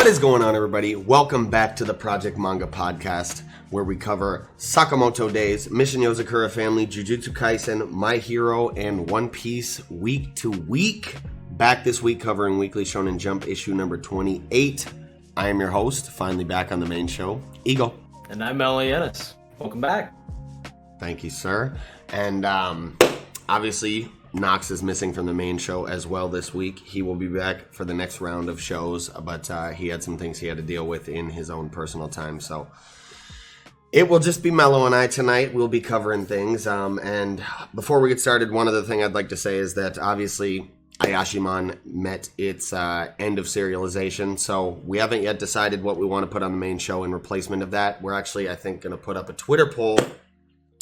What is going on, everybody? Welcome back to the Project Manga Podcast, where we cover Sakamoto Days, Mission Yozakura Family, Jujutsu Kaisen, My Hero, and One Piece week to week. Back this week covering Weekly Shonen Jump issue number 28. I am your host, finally back on the main show, Eagle. And I'm Melanie Ennis. Welcome back. Thank you, sir. And obviously, Knox is missing from the main show as well this week. He will be back for the next round of shows, but he had some things he had to deal with in his own personal time. So it will just be Mello and I tonight. We'll be covering things. And before we get started, one other thing I'd like to say is that obviously Ayashimon met its end of serialization. So we haven't yet decided what we want to put on the main show in replacement of that. We're actually, I think, going to put up a Twitter poll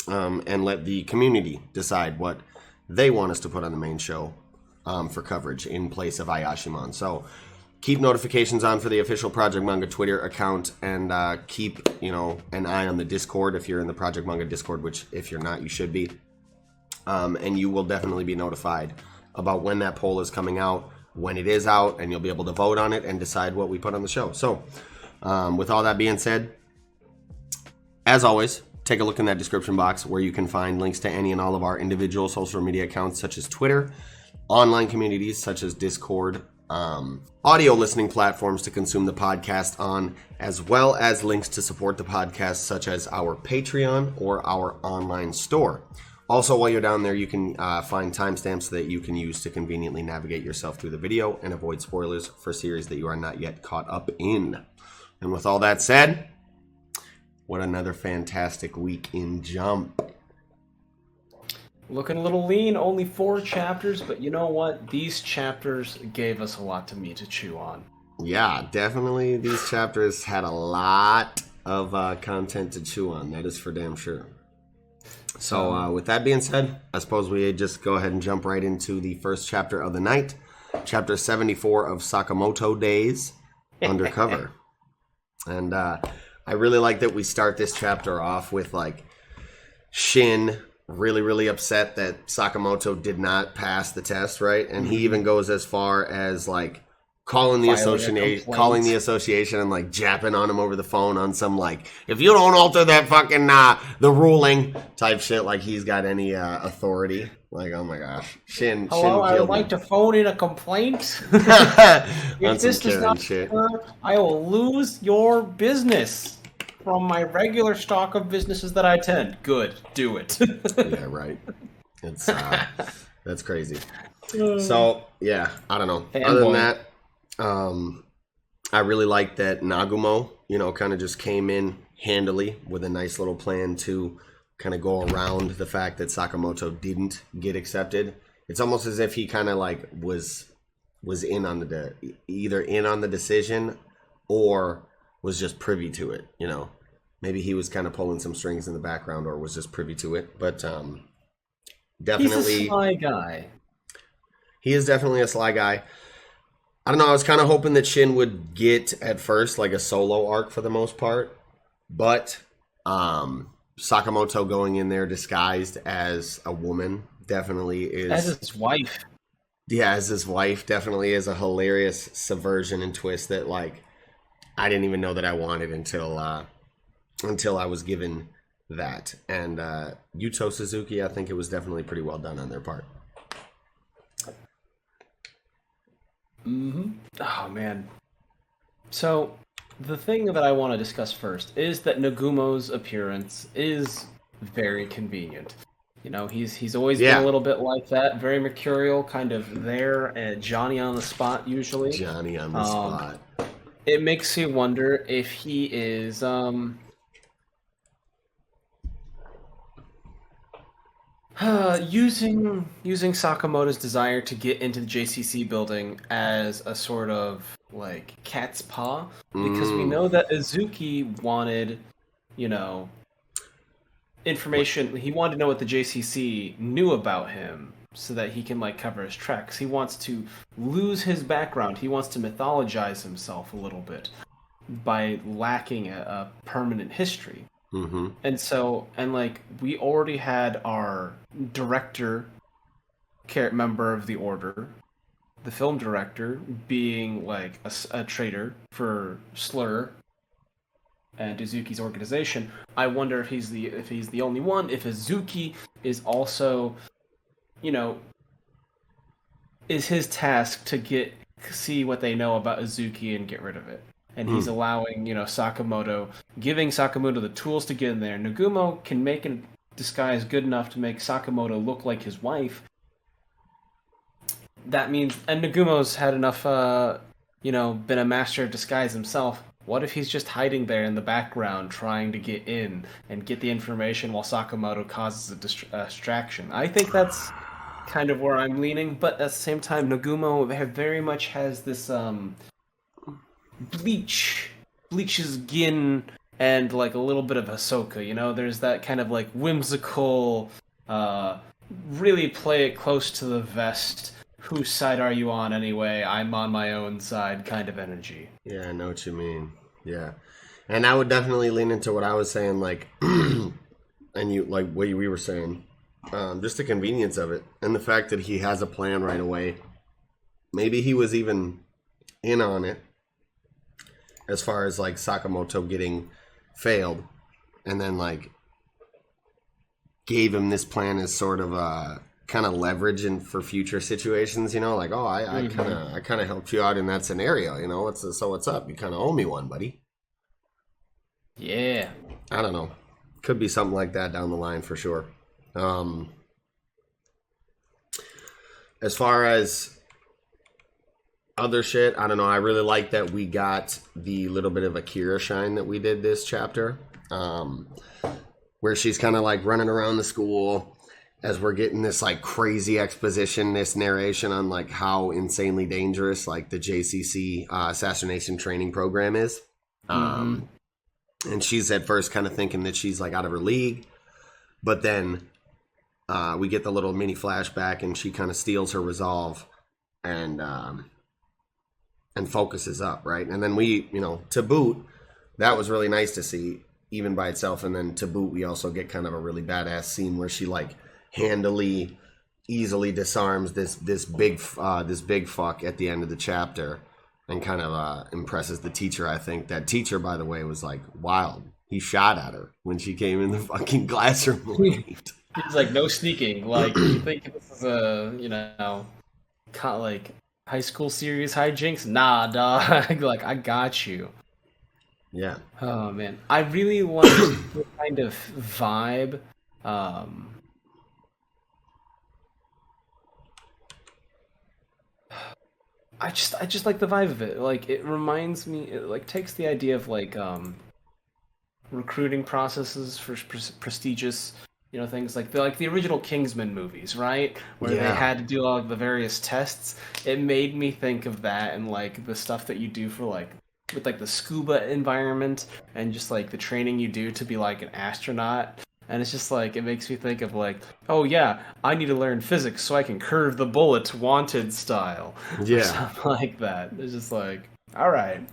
and let the community decide what they want us to put on the main show for coverage in place of Ayashimon. So keep notifications on for the official Project Manga Twitter account, and keep an eye on the Discord if you're in the Project Manga Discord, which if you're not, you should be. And you will definitely be notified about when that poll is coming out, when it is out, and you'll be able to vote on it and decide what we put on the show. So with all that being said, as always, take a look in that description box where you can find links to any and all of our individual social media accounts, such as Twitter, online communities such as Discord, audio listening platforms to consume the podcast on, as well as links to support the podcast, such as our Patreon or our online store. Also, while you're down there, you can find timestamps that you can use to conveniently navigate yourself through the video and avoid spoilers for series that you are not yet caught up in. And with all that said, what another fantastic week in Jump. Looking a little lean, only 4 chapters, but you know what? These chapters gave us a lot to meat to chew on. Yeah, definitely these chapters had a lot of content to chew on. That is for damn sure. So with that being said, I suppose we just go ahead and jump right into the first chapter of the night. Chapter 74 of Sakamoto Days, Undercover. And I really like that we start this chapter off with, like, Shin really, really upset that Sakamoto did not pass the test, right? And he even goes as far as, like, calling the association and, like, japping on him over the phone on some, like, if you don't alter that fucking, the ruling type shit, like he's got any authority. Like, oh my gosh. Hello, I would like to phone in a complaint. If this does not occur, I will lose your business from my regular stock of businesses that I attend. Good, do it. Yeah, right. It's that's crazy. So, yeah, I don't know. Other than that, I really like that Nagumo, kind of just came in handily with a nice little plan to kind of go around the fact that Sakamoto didn't get accepted. It's almost as if he kind of like was in on either in on the decision or was just privy to it. Maybe he was kind of pulling some strings in the background or was just privy to it. But definitely, he's a sly guy. He is definitely a sly guy. I don't know. I was kind of hoping that Shin would get at first like a solo arc for the most part, but Sakamoto going in there disguised as a woman definitely is... As his wife. Yeah, as his wife definitely is a hilarious subversion and twist that, like, I didn't even know that I wanted until I was given that. And Yuto Suzuki, I think it was definitely pretty well done on their part. Oh, man. So the thing that I want to discuss first is that Nagumo's appearance is very convenient. He's always been a little bit like that, very mercurial, kind of there, Johnny on the spot usually. Johnny on the spot. It makes you wonder if he is using Sakamoto's desire to get into the JCC building as a sort of like cat's paw, because we know that Izuki wanted, information. He wanted to know what the JCC knew about him so that he can like cover his tracks. He wants to lose his background. He wants to mythologize himself a little bit by lacking a permanent history. And like we already had our director member of the order the film director, being like a traitor for Slur and Izuki's organization, I wonder if he's the only one. If Izuki is also, you know, is his task to see what they know about Izuki and get rid of it. And he's allowing, Sakamoto, giving Sakamoto the tools to get in there. Nagumo can make a disguise good enough to make Sakamoto look like his wife. That means, and Nagumo's had enough, been a master of disguise himself. What if he's just hiding there in the background trying to get in and get the information while Sakamoto causes a distraction? I think that's kind of where I'm leaning, but at the same time, Nagumo very much has this, bleaches Gin and like a little bit of Hisoka, there's that kind of like whimsical, really play it close to the vest, whose side are you on anyway, I'm on my own side kind of energy. Yeah, I know what you mean. Yeah. And I would definitely lean into what I was saying, like, and you, like what we were saying, just the convenience of it and the fact that he has a plan right away. Maybe he was even in on it, as far as like Sakamoto getting failed, and then like gave him this plan as sort of a kind of leverage for future situations, like, oh, I kind of helped you out in that scenario, what's up? You kind of owe me one, buddy. Yeah. I don't know. Could be something like that down the line for sure. As far as other shit, I don't know. I really like that we got the little bit of Akira shine that we did this chapter, where she's kind of like running around the school as we're getting this like crazy exposition, this narration on like how insanely dangerous like the JCC assassination training program is. And she's at first kind of thinking that she's like out of her league, but then we get the little mini flashback and she kind of steals her resolve and focuses up, right? And then we, to boot, that was really nice to see, even by itself. And then to boot, we also get kind of a really badass scene where she like handily, easily disarms this big fuck at the end of the chapter, and kind of impresses the teacher. I think that teacher, by the way, was like wild. He shot at her when she came in the fucking classroom. He's like, no sneaking. Like, you think this is a, like high school series hijinks? Nah, dog. Like, I got you. Yeah. Oh man, I really like the kind of vibe. I just like the vibe of it. Like, it reminds me. It like takes the idea of like recruiting processes for prestigious, things like the original Kingsman movies, right? Where they had to do all the various tests. It made me think of that and like the stuff that you do for like with like the scuba environment and just like the training you do to be like an astronaut. And it's just like, it makes me think of like, oh yeah, I need to learn physics so I can curve the bullet Wanted style. Yeah. Or something like that. It's just like, all right.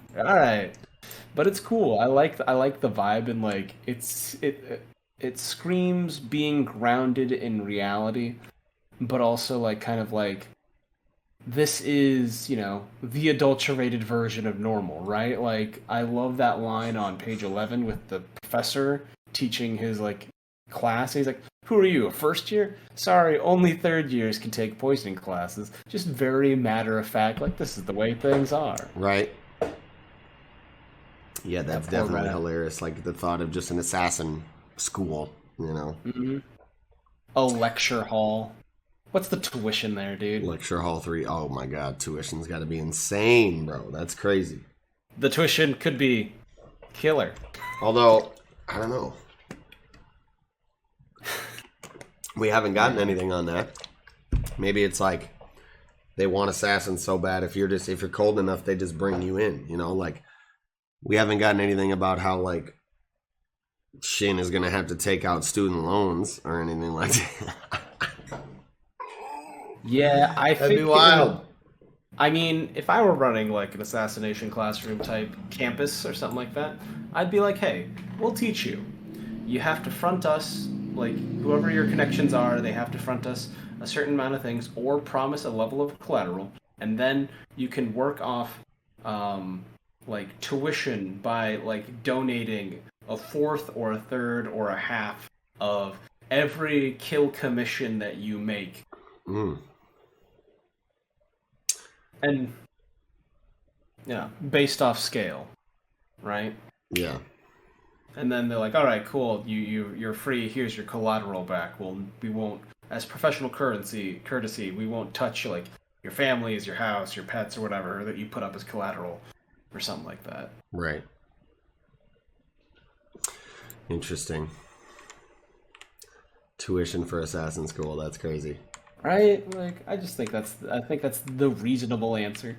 But it's cool. I like the vibe, and like it screams being grounded in reality, but also like kind of like, this is, the adulterated version of normal, right? Like, I love that line on page 11 with the professor teaching his like class. He's like, who are you, a first year? Sorry, only third years can take poisoning classes. Just very matter of fact, like, this is the way things are. Right. Yeah, that's definitely hilarious. Like the thought of just an assassin school, Mm-hmm. A lecture hall. What's the tuition there, dude? Lecture hall 3. Oh my god, tuition's got to be insane, bro. That's crazy. The tuition could be killer. Although, I don't know. We haven't gotten anything on that. Maybe it's like they want assassins so bad, if you're cold enough, they just bring you in, like we haven't gotten anything about how like Shin is going to have to take out student loans or anything like that. Yeah, I think that'd be wild. I mean, if I were running like an assassination classroom type campus or something like that, I'd be like, hey, we'll teach you. You have to front us, like whoever your connections are, they have to front us a certain amount of things or promise a level of collateral. and then you can work off like tuition by like donating a fourth or a third or a half of every kill commission that you make. And yeah, based off scale, right? Yeah. And then they're like, all right, cool, you're free, here's your collateral back. Well, we won't, as professional courtesy, we won't touch like your families, your house, your pets, or whatever that you put up as collateral, or something like that. Right. Interesting. Tuition for assassin school, that's crazy. Right? Like, I think that's the reasonable answer.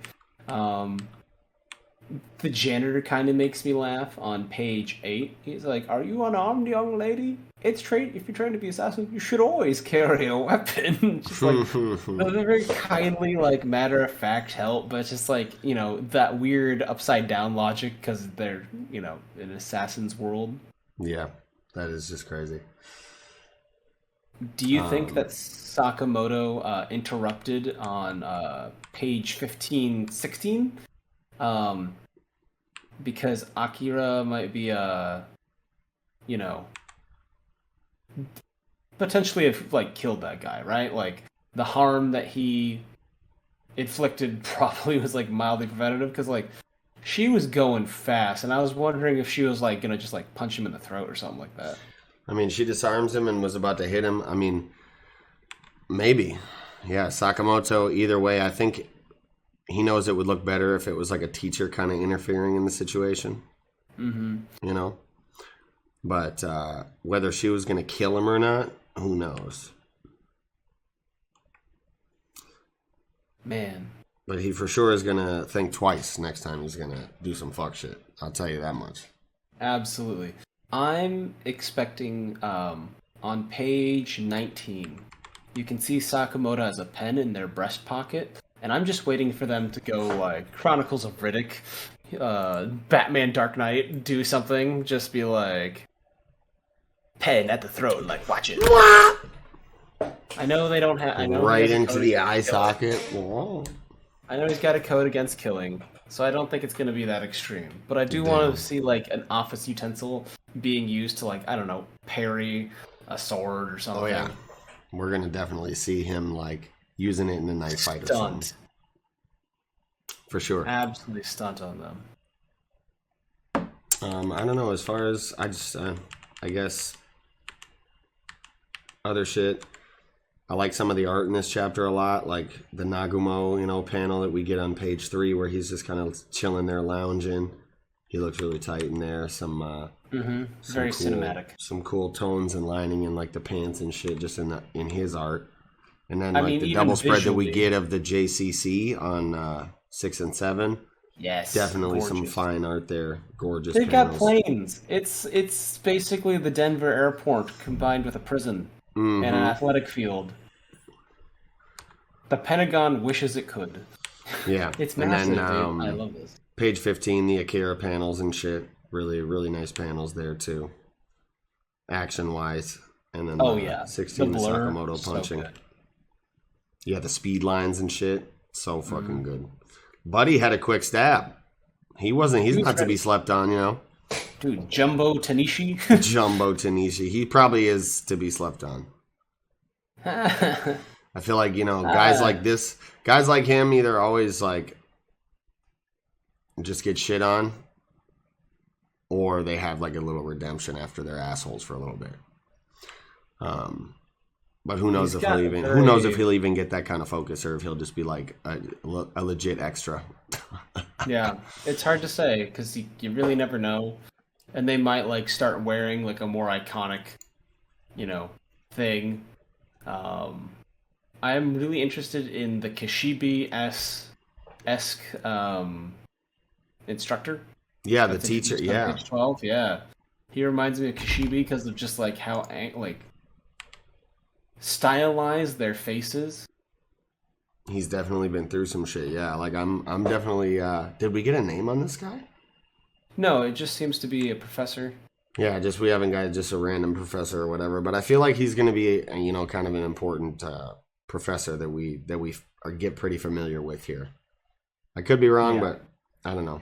The janitor kind of makes me laugh on page 8. He's like, "Are you unarmed, young lady? If you're trying to be assassin, you should always carry a weapon." Just like they're very kindly, like matter of fact help, but it's just like, you know, that weird upside down logic because they're, you know, in an assassin's world. Yeah, that is just crazy. Do you think that Sakamoto interrupted on page 15, 16? Because Akira might be you know, potentially have like killed that guy, right? Like the harm that he inflicted probably was like mildly preventative because like she was going fast, and I was wondering if she was like gonna just like punch him in the throat or something like that. I mean, she disarms him and was about to hit him. I mean, maybe. Yeah, Sakamoto, either way, I think he knows it would look better if it was like a teacher kind of interfering in the situation. Mm-hmm. You know? But whether she was going to kill him or not, who knows? Man. But he for sure is going to think twice next time he's going to do some fuck shit. I'll tell you that much. Absolutely. I'm expecting on page 19, you can see Sakamoto has a pen in their breast pocket, and I'm just waiting for them to go like Chronicles of Riddick, Batman Dark Knight, do something, just be like, pen at the throat, like, watch it. I know they don't have... Right into the eye socket. Whoa. I know he's got a code against killing, so I don't think it's going to be that extreme. But I do want to see, like, an office utensil being used to, like, I don't know, parry a sword or something. Oh, yeah. We're going to definitely see him, like, using it in a knife fight or something. For sure. Absolutely stunt on them. I don't know, as far as, I guess, other shit. I like some of the art in this chapter a lot, like the Nagumo, you know, panel that we get on page 3 where he's just kind of chilling there, lounging. He looks really tight in there. Some very cool, cinematic. Some cool tones and lining in like the pants and shit, just in his art. And then like the double spread that we get of the JCC on 6 and 7. Yes, definitely gorgeous. Some fine art there. Gorgeous. They panels. got planes. It's basically the Denver airport combined with a prison and an athletic field. The Pentagon wishes it could. Yeah, it's massive. And then, dude. I love this. Page 15, the Akira panels and shit. Really, really nice panels there too. Action wise, and then 16 the Sakamoto punching. So yeah, the speed lines and shit. So fucking good. Buddy had a quick stab. He's not to be slept on, you know. Dude, Jumbo Tanishi. Jumbo Tanishi. He probably is to be slept on. I feel like, you know, guys like him either always like just get shit on, or they have like a little redemption after they're assholes for a little bit. But who knows if he'll even get that kind of focus, or if he'll just be like a legit extra. Yeah, it's hard to say because you really never know, and they might like start wearing like a more iconic, you know, thing. I'm really interested in the Kishibe-esque instructor. Yeah, the teacher. Yeah, page 12. Yeah, he reminds me of Kishibe because of just like how stylized their faces. He's definitely been through some shit. Yeah, like I'm definitely. Did we get a name on this guy? No, it just seems to be a professor. Yeah, we haven't got just a random professor or whatever. But I feel like he's going to be, you know, kind of an important professor that we get pretty familiar with here. I could be wrong, but I don't know.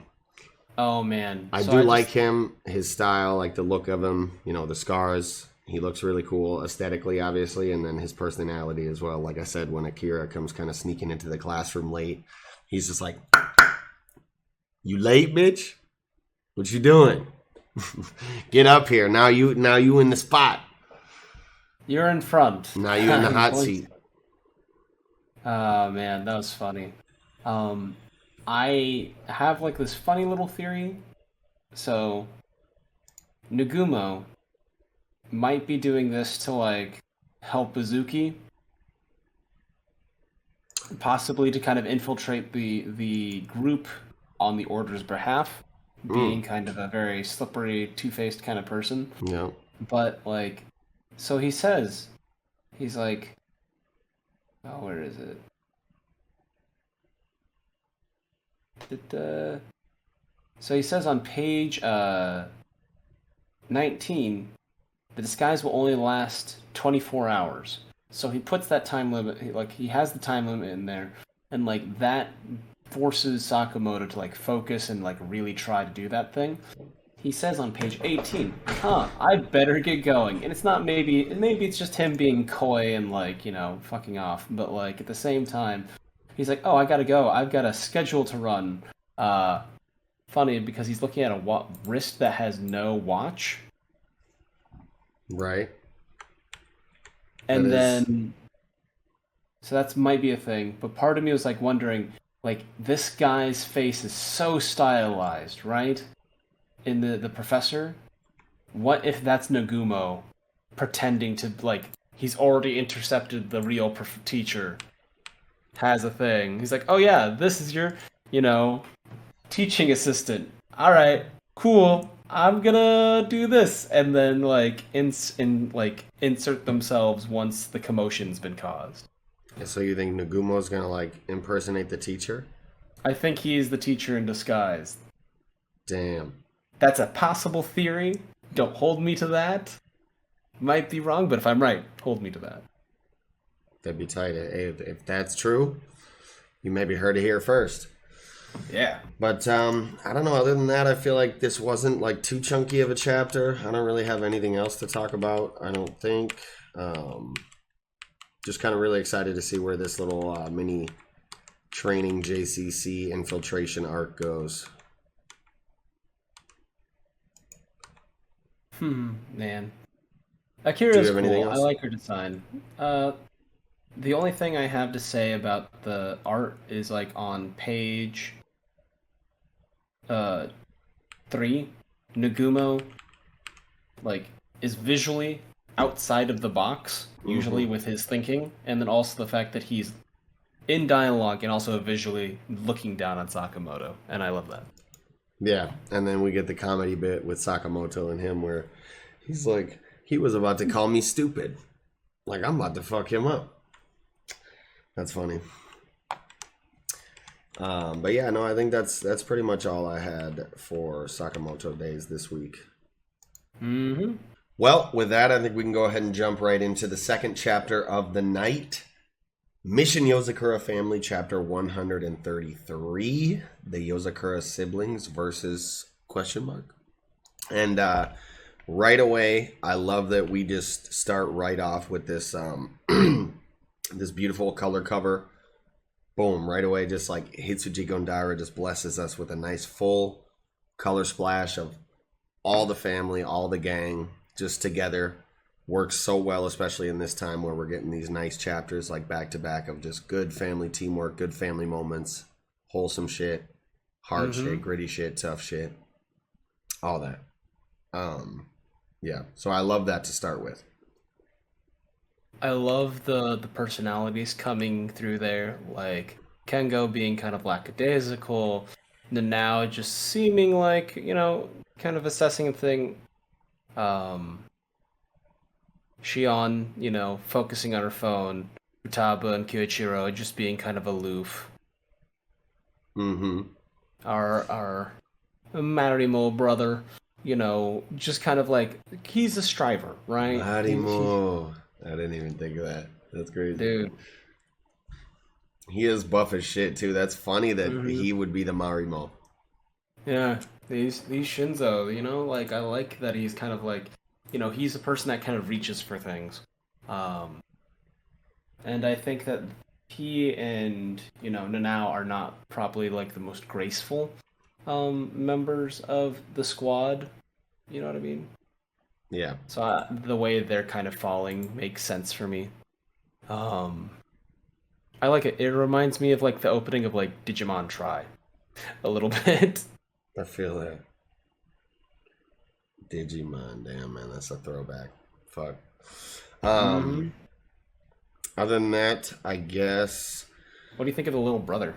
Oh man, I do like him, his style, like the look of him. You know, the scars. He looks really cool aesthetically, obviously, and then his personality as well. Like I said, when Akira comes kind of sneaking into the classroom late, he's just like, "You late, bitch? What you doing? Get up here! Now you in the spot. You're in front. Now you in the hot seat." Oh man, that was funny. I have like this funny little theory. So, Nagumo might be doing this to like help Izuki, possibly to kind of infiltrate the group on the Order's behalf, being kind of a very slippery, two-faced kind of person. Yeah. But like, so he says, he's like, oh, where is it? So he says on page 19, the disguise will only last 24 hours. So he puts that time limit, like he has the time limit in there, and like that forces Sakamoto to like focus and like really try to do that thing. He says on page 18, I better get going. And it's not maybe it's just him being coy and like, you know, fucking off. But like at the same time, he's like, oh, I gotta go. I've got a schedule to run. Funny because he's looking at a wrist that has no watch. Right. And then, so that might be a thing. But part of me was like wondering, like this guy's face is so stylized, right? In the professor, what if that's Nagumo pretending to like he's already intercepted the real teacher? Has a thing. He's like, oh yeah, this is your, you know, teaching assistant. All right, cool. I'm gonna do this, and then like insert themselves once the commotion's been caused. So you think Nagumo's gonna like impersonate the teacher? I think he's the teacher in disguise. Damn. That's a possible theory. Don't hold me to that. Might be wrong, but if I'm right, hold me to that. That'd be tight. If that's true, you maybe heard it here first. Yeah. But I don't know. Other than that, I feel like this wasn't like too chunky of a chapter. I don't really have anything else to talk about, I don't think. Just kind of really excited to see where this little mini training JCC infiltration arc goes. Man. Akira's cool. I like her design. The only thing I have to say about the art is like on page 3, Nagumo like is visually outside of the box, usually with his thinking, and then also the fact that he's in dialogue and also visually looking down on Sakamoto, and I love that. Yeah, and then we get the comedy bit with Sakamoto and him where he's like, he was about to call me stupid. Like, I'm about to fuck him up. That's funny. But yeah, no, I think that's pretty much all I had for Sakamoto Days this week. Mm-hmm. Well, with that, I think we can go ahead and jump right into the second chapter of the night. Mission Yozakura Family, chapter 133. The Yozakura siblings versus ? And right away, I love that we just start right off with this this beautiful color cover. Boom, right away, just like Hitsuji Gondara just blesses us with a nice full color splash of all the family, all the gang, just together. Works so well, especially in this time where we're getting these nice chapters like back to back of just good family teamwork, good family moments, wholesome shit, hard shit, gritty shit, tough shit, all that. Yeah, so I love that to start with. I love the personalities coming through there, like Kengo being kind of lackadaisical, Nanao just seeming like, you know, kind of assessing a thing. Shion, you know, focusing on her phone. Futaba and Kyoichiro just being kind of aloof. Our Marimo brother, you know, just kind of like, he's a striver, right? Marimo. I didn't even think of that. That's crazy. Dude, He is buff as shit too. That's funny that Mm-hmm. he would be the Marimo. Yeah, these Shinzo, like I like that he's kind of like, he's a person that kind of reaches for things. Um, and I think that he and, Nanao are not probably like the most graceful members of the squad. You know what I mean? Yeah. So the way they're kind of falling makes sense for me. Um, I like it. It reminds me of like the opening of like Digimon Try a little bit. I feel that. Digimon, damn man, that's a throwback. Fuck. Hmm. Other than that, I guess What do you think of the little brother?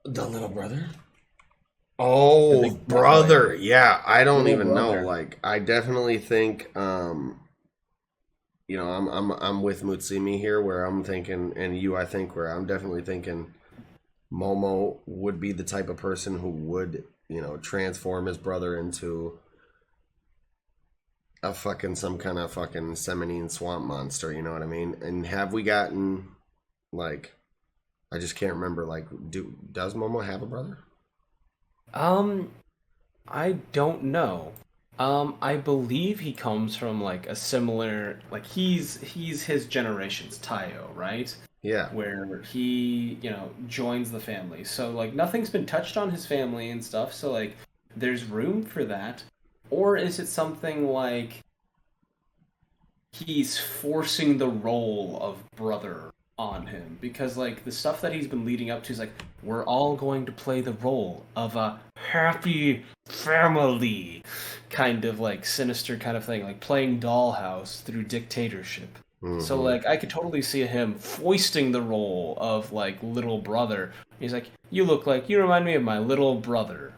the little brother. The Oh, big brother. Yeah, I don't little even know. brother. Like, I definitely think, I'm with Mutsumi here, where I'm thinking, and you, I think, where I'm definitely thinking, Momo would be the type of person who would, transform his brother into a fucking some kind of fucking Seminine swamp monster. You know what I mean? And have we gotten like? I just can't remember. Like, does Momo have a brother? Um, I don't know. I believe he comes from like a similar, like he's his generation's Taiyo, right? Yeah. Where he, joins the family. So like nothing's been touched on his family and stuff. So like there's room for that. Or is it something like he's forcing the role of brother on him? Because like the stuff that he's been leading up to is like we're all going to play the role of a happy family, kind of like sinister kind of thing, like playing dollhouse through dictatorship. So Mm-hmm. like I could totally see him foisting the role of like little brother. He's like, you remind me of my little brother.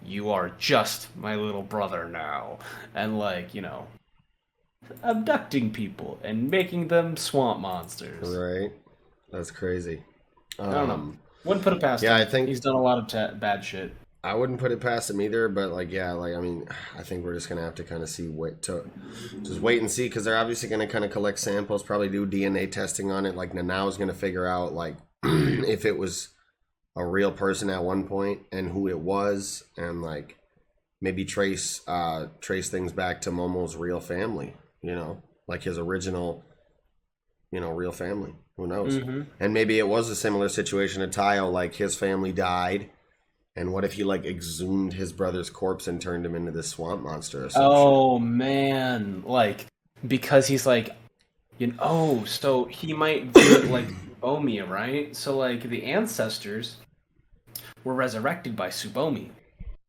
You are just my little brother now. And like, abducting people and making them swamp monsters. Right. That's crazy. I don't know. Um. Wouldn't put it past Yeah, him. I think He's done a lot of bad shit. I wouldn't put it past him either. But like, yeah, like I mean, I think we're just gonna have to kind of just wait and see, because they're obviously gonna kind of collect samples, probably do DNA testing on it. Like Nanao's gonna figure out like if it was a real person at one point and who it was, and like maybe trace things back to Momo's real family, like his original, real family. Who knows? Hmm. And maybe it was a similar situation to Tayo, like his family died, and what if he like exhumed his brother's corpse and turned him into this swamp monster or some shit? Oh man, like because he's like, so he might view it like Subomi, right? So like the ancestors were resurrected by Subomi.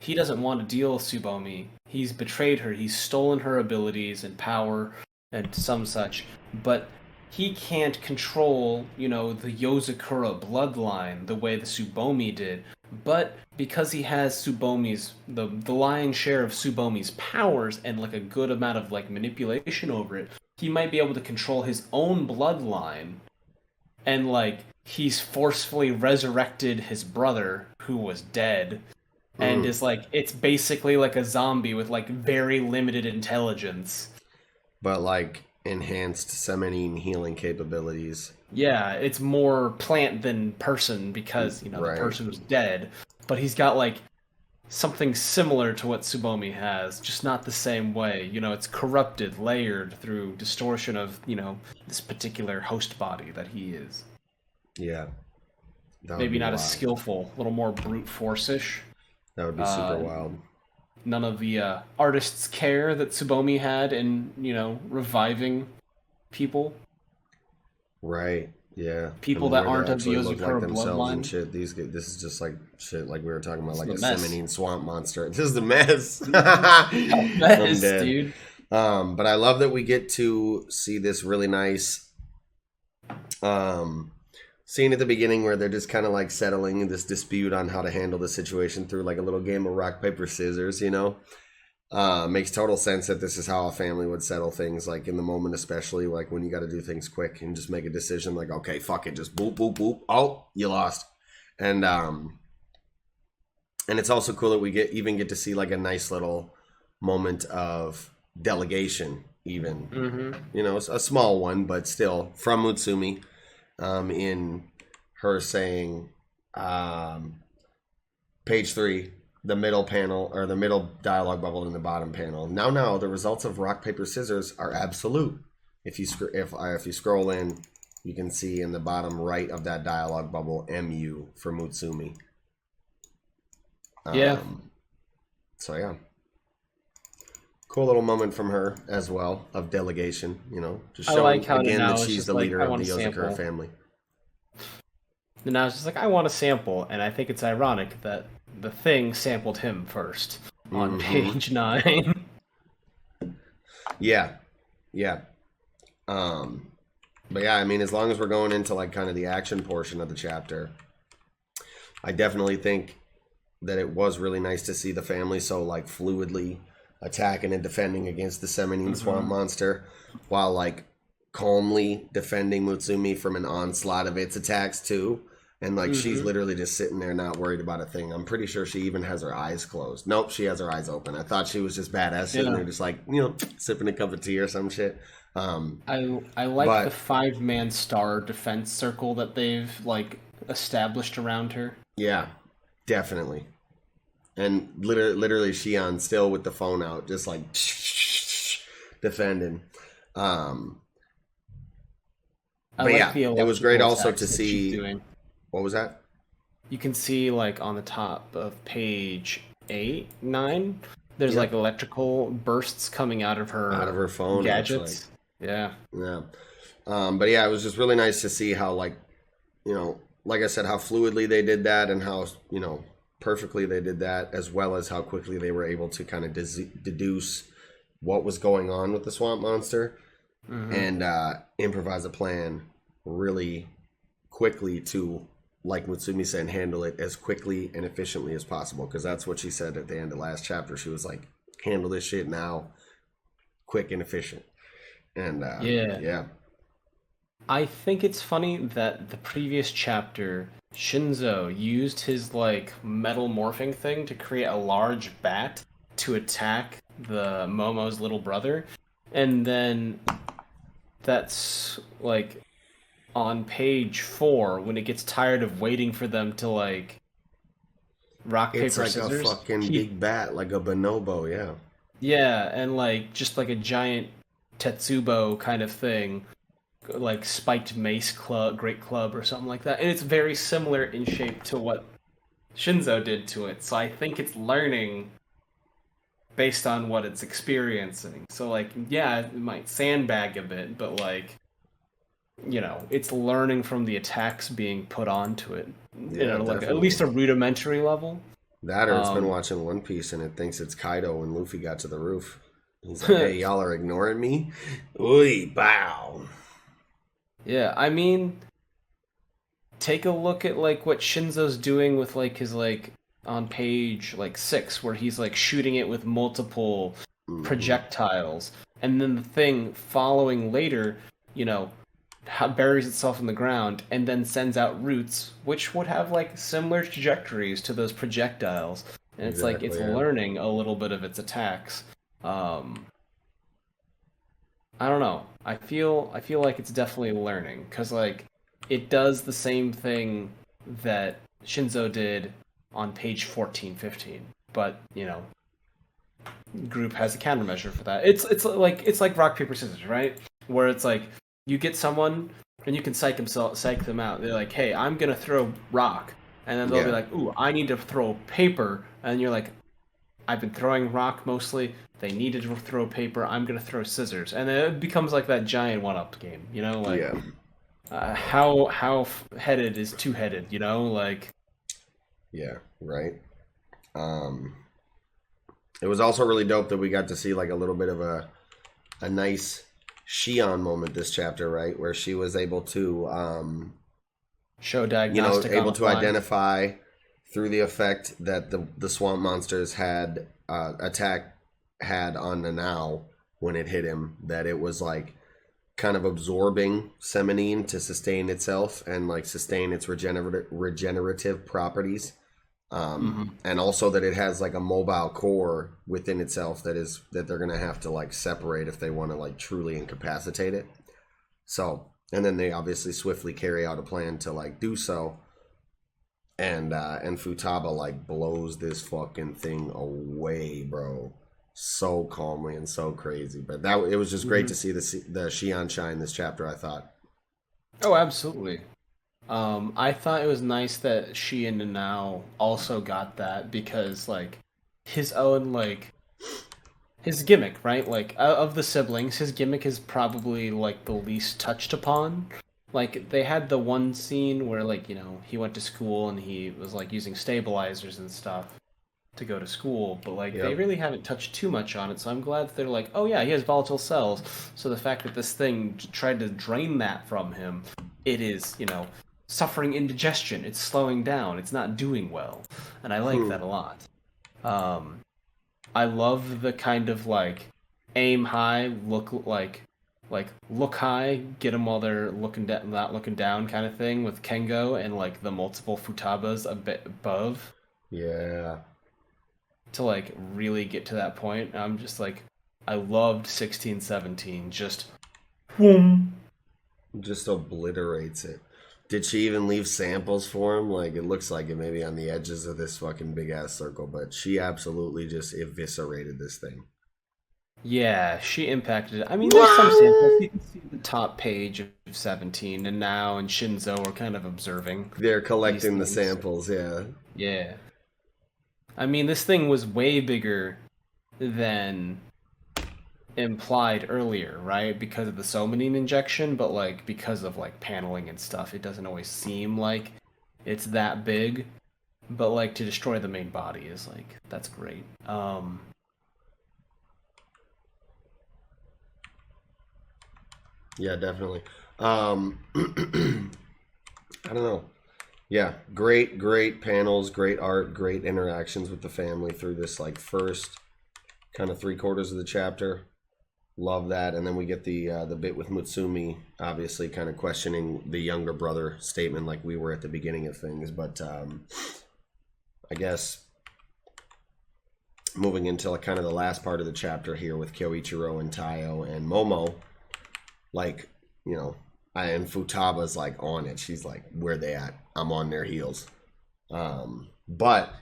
He doesn't want to deal with Subomi. He's betrayed her. He's stolen her abilities and power and some such. But he can't control, the Yozakura bloodline the way the Subomi did. But because he has the lion's share of Subomi's powers and like a good amount of like manipulation over it, he might be able to control his own bloodline, and like he's forcefully resurrected his brother who was dead, and Mm. is like it's basically like a zombie with like very limited intelligence. But like enhanced Seminine healing capabilities. Yeah, it's more plant than person because, the Right. person was dead, but he's got like something similar to what Tsubomi has, just not the same way. It's corrupted, layered through distortion of, this particular host body that he is. Yeah. That would Maybe be not wild. as skillful, a little more brute force-ish. That would be super wild. None of the artist's care that Tsubomi had in, reviving people. Right. Yeah. People that where they aren't of the actually look Yozakura themselves and bloodline. shit. This is just like shit like we were talking about, like This a is a mess. Seminine swamp monster. This is the mess. Mess, I'm dead. dude. But I love that we get to see this really nice scene at the beginning where they're just kind of like settling in this dispute on how to handle the situation through like a little game of rock, paper, scissors, makes total sense that this is how a family would settle things, like in the moment, especially like when you got to do things quick and just make a decision like, okay, fuck it, just boop, boop, boop. Oh, you lost. And it's also cool that we get to see like a nice little moment of delegation, even, Mm-hmm. a small one, but still from Mutsumi, in her saying, page 3, the middle panel, or the middle dialogue bubble in the bottom panel. Now, the results of rock, paper, scissors are absolute. If you scroll in, you can see in the bottom right of that dialogue bubble, MU for Mutsumi. Yeah. So, yeah. Cool little moment from her as well of delegation, just showing like how again now that it's she's just the like, leader I of want the a Yozakura sample. family. And now it's just like, I want a sample, and I think it's ironic that the thing sampled him first on page 9. Yeah. But yeah, I mean, as long as we're going into like kind of the action portion of the chapter, I definitely think that it was really nice to see the family so like fluidly attacking and defending against the Seminine swamp monster, while like calmly defending Mutsumi from an onslaught of its attacks too. And like she's literally just sitting there not worried about a thing. I'm pretty sure she even has her eyes closed. Nope, she has her eyes open. I thought she was just badass sitting there just like, sipping a cup of tea or some shit. I like the 5-man star defense circle that they've like established around her. Yeah, definitely. And literally Shion still with the phone out, just like defending. But yeah, it was great also to see. What was that? You can see like on the top of page 8, 9, there's like electrical bursts coming out of her phone gadgets. Yeah. But yeah, it was just really nice to see how like I said, how fluidly they did that, and how perfectly they did that, as well as how quickly they were able to kind of deduce what was going on with the swamp monster and improvise a plan really quickly to, like Mutsumi said, handle it as quickly and efficiently as possible, because that's what she said at the end of last chapter. She was like, handle this shit now, quick and efficient. And yeah. I think it's funny that the previous chapter, Shinzo used his like metal morphing thing to create a large bat to attack the Momo's little brother, and then that's like on page 4 when it gets tired of waiting for them to like rock paper it's like scissors. A fucking big bat, like a bonobo, yeah. Yeah, and like just like a giant Tetsubo kind of thing, like spiked mace club, great club or something like that. And it's very similar in shape to what Shinzo did to it. So I think it's learning based on what it's experiencing. So like, yeah, it might sandbag a bit, but like, it's learning from the attacks being put onto it. Like at least a rudimentary level. That or it's been watching One Piece and it thinks it's Kaido when Luffy got to the roof. He's like, hey, y'all are ignoring me? Ooh, bow. Yeah, I mean, take a look at like what Shinzo's doing with like his like on page like 6, where he's like shooting it with multiple projectiles, and then the thing following later, buries itself in the ground and then sends out roots, which would have like similar trajectories to those projectiles. And it's like it's learning a little bit of its attacks. I don't know. I feel like it's definitely learning, because like it does the same thing that Shinzo did on page 14, 15, but group has a countermeasure for that. It's like rock paper scissors, right? Where it's like you get someone and you can psych them out. They're like, hey, I'm gonna throw rock, and then they'll be like, ooh, I need to throw paper, and you're like, I've been throwing rock mostly. They needed to throw paper. I'm gonna throw scissors, and then it becomes like that giant one-up game. How headed is two-headed. Like. Yeah. Right. It was also really dope that we got to see like a little bit of a nice Shion moment this chapter, right, where she was able to show diagnostic, able to identify through the effect that the swamp monsters had had on Nanao when it hit him, that it was like kind of absorbing Seminine to sustain itself and like sustain its regenerative properties. And also that it has like a mobile core within itself that they're going to have to like separate if they want to like truly incapacitate it. So And then they obviously swiftly carry out a plan to like do so. And Futaba like blows this fucking thing away, bro. So calmly and so crazy. But it was just great to see the Shion shine this chapter, I thought. Oh, absolutely. I thought it was nice that Shion and now also got that because like his own like his gimmick, right? Like of the siblings, his gimmick is probably like the least touched upon. Like they had the one scene where like, he went to school and he was like using stabilizers and stuff to go to school, but like they really haven't touched too much on it. So I'm glad that they're like, "Oh yeah, he has volatile cells." So the fact that this thing tried to drain that from him, it is, suffering indigestion. It's slowing down. It's not doing well. And I like that a lot. I love the kind of like aim high, look high, get them while they're not looking down kind of thing with Kengo and like the multiple Futabas a bit above. Yeah. To like really get to that point. I'm just like, I loved 1617. Just boom. Just obliterates it. Did she even leave samples for him? Like, it looks like it maybe on the edges of this fucking big ass circle, but she absolutely just eviscerated this thing. Yeah, she impacted it. I mean, there's some samples. You can see the top page of 17, and now and Shinzo are kind of observing. They're collecting the samples, yeah. Yeah. I mean, this thing was way bigger than implied earlier, right? Because of the somanine injection, but like because of like paneling and stuff, it doesn't always seem like it's that big. But like to destroy the main body is like that's great. Yeah, definitely. I don't know. Yeah, great panels, great art, great interactions with the family through this like first kind of 3/4 of the chapter. Love that, and then we get the bit with Mutsumi, obviously kind of questioning the younger brother statement, like we were at the beginning of things. But I guess moving into like kind of the last part of the chapter here with Kyoichiro and Taiyo and Momo, like and Futaba's like on it. She's like, where they at? I'm on their heels. But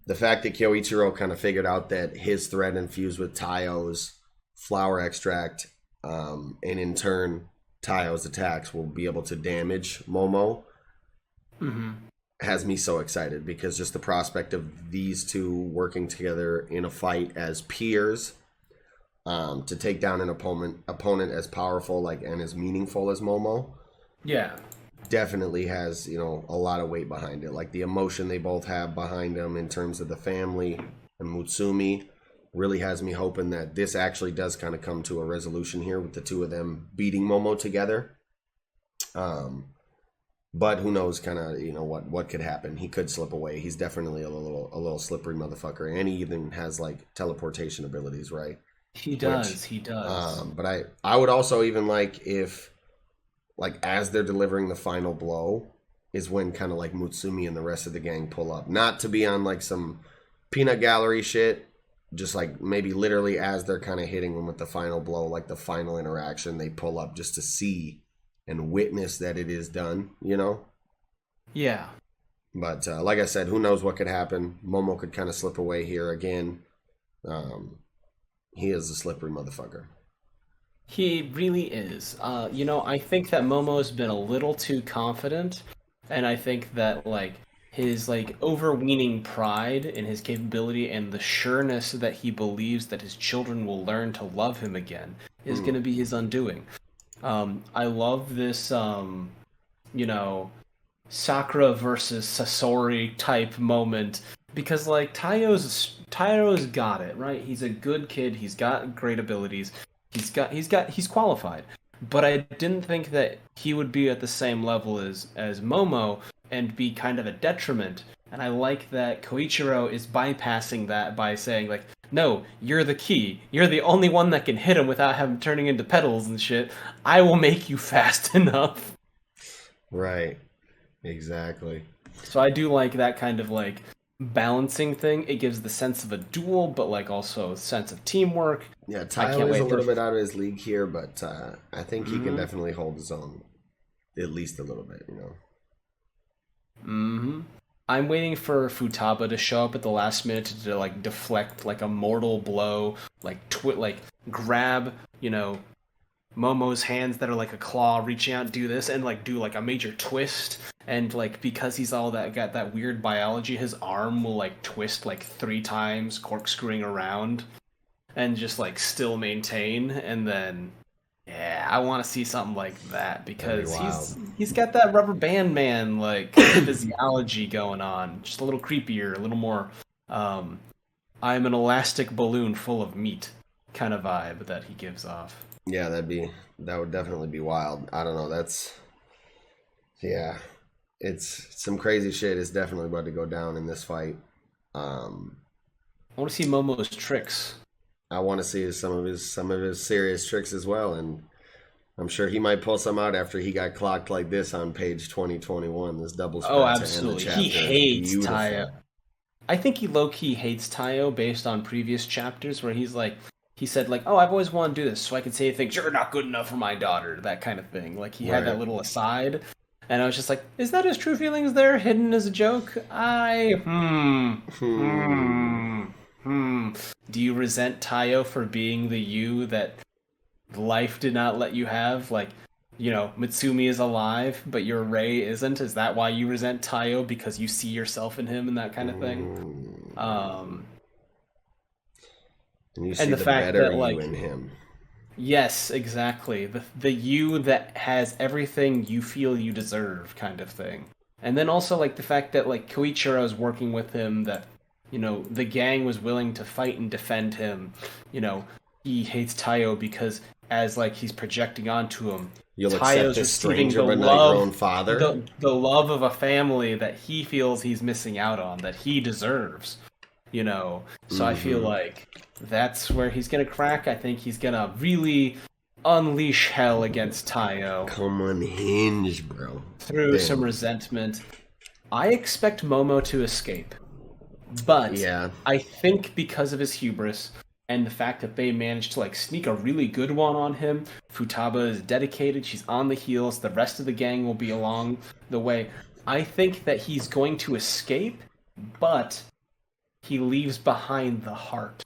the fact that Kyoichiro kind of figured out that his thread infused with Taiyo's flower extract, and in turn Taiyo's attacks will be able to damage Momo, has me so excited, because just the prospect of these two working together in a fight as peers, to take down an opponent as powerful and as meaningful as Momo, definitely has a lot of weight behind it. Like the emotion they both have behind them in terms of the family and Mutsumi really has me hoping that this actually does kind of come to a resolution here with the two of them beating Momo together. But who knows kind of what could happen. He could slip away. He's definitely a little slippery motherfucker, and he even has like teleportation abilities, right? He does. But I would also even like if, like, as they're delivering the final blow is when kind of like Mutsumi and the rest of the gang pull up. Not to be on like some peanut gallery shit, just like maybe literally as they're kind of hitting them with the final blow, like the final interaction, they pull up just to see and witness that it is done, Yeah. But like I said, who knows what could happen. Momo could kind of slip away here again. He is a slippery motherfucker. He really is. I think that Momo's been a little too confident, and I think that like his like overweening pride in his capability and the sureness that he believes that his children will learn to love him again is going to be his undoing. I love this Sakura versus Sasori type moment, because like Taiyo's got it, right? He's a good kid. He's got great abilities. He's qualified. But I didn't think that he would be at the same level as Momo and be kind of a detriment. And I like that Koichiro is bypassing that by saying like, no, you're the key. You're the only one that can hit him without him turning into petals and shit. I will make you fast enough. Right. Exactly. So I do like that kind of like balancing thing. It gives the sense of a duel, but like also a sense of teamwork. Yeah, I Tayo can't is wait a little for. bit out of his league here, but I think he can definitely hold his own, at least a little bit, you know. Mm-hmm. I'm waiting for Futaba to show up at the last minute to like deflect like a mortal blow, like grab, Momo's hands that are like a claw reaching out, do this, and like do like a major twist. And like because he's all that got that weird biology, his arm will like twist like 3 times, corkscrewing around, and just like still maintain. And then yeah, I want to see something like that because he's got that rubber band man like physiology going on, just a little creepier, a little more. I'm an elastic balloon full of meat kind of vibe that he gives off. Yeah, that would definitely be wild. I don't know. Yeah, it's some crazy shit is definitely about to go down in this fight. I want to see Momo's tricks. I want to see some of his serious tricks as well, and I'm sure he might pull some out after he got clocked like this on page 2021. This double spread. Oh, absolutely. He hates Tayo. I think he low-key hates Tayo based on previous chapters where he said like, oh, I've always wanted to do this so I can say things, you're not good enough for my daughter, that kind of thing. Like he had that little aside, and I was just like, is that his true feelings there, hidden as a joke? Do you resent Tayo for being the you that life did not let you have? Like, Mitsumi is alive, but your Rei isn't. Is that why you resent Tayo? Because you see yourself in him and that kind of thing? And you see the fact better you in him. Yes, exactly. The you that has everything you feel you deserve kind of thing. And then also like the fact that like Koichiro is working with him, that the gang was willing to fight and defend him. He hates Tayo because as like he's projecting onto him, Tayo's receiving the love, father, the love of a family that he feels he's missing out on, that he deserves. So I feel like that's where he's gonna crack. I think he's gonna really unleash hell against Tayo. Come unhinged, bro. Through some resentment. I expect Momo to escape. But I think because of his hubris and the fact that they managed to like sneak a really good one on him, Futaba is dedicated, she's on the heels, the rest of the gang will be along the way. I think that he's going to escape, but he leaves behind the heart.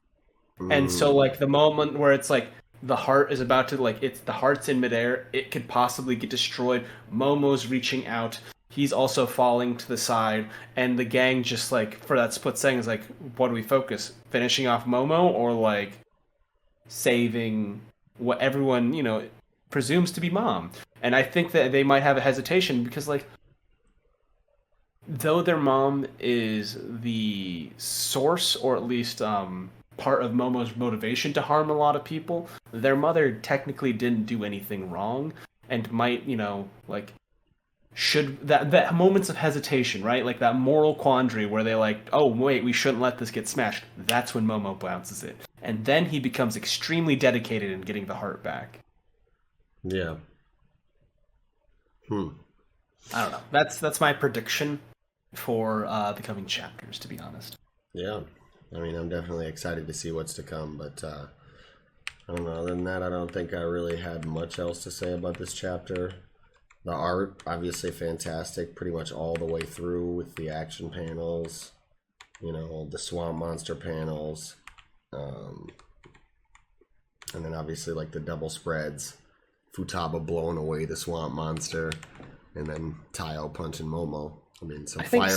And so like the moment where it's like the heart is about to the heart's in midair, it could possibly get destroyed. Momo's reaching out. He's also falling to the side, and the gang just like for that split second is like, what do we focus? Finishing off Momo or like saving what everyone, presumes to be Mom? And I think that they might have a hesitation because like though their mom is the source, or at least part of Momo's motivation to harm a lot of people, their mother technically didn't do anything wrong, and might, should that moments of hesitation, right? Like that moral quandary where they like, oh wait, we shouldn't let this get smashed. That's when Momo bounces it, and then he becomes extremely dedicated in getting the heart back. Yeah. I don't know. That's my prediction for the coming chapters, to be honest. Yeah, I mean, I'm definitely excited to see what's to come, but I don't know. Other than that, I don't think I really had much else to say about this chapter. The art, obviously fantastic, pretty much all the way through with the action panels, the swamp monster panels, and then obviously like the double spreads, Futaba blowing away the swamp monster, and then Tayo punching Momo. I mean, some fire art.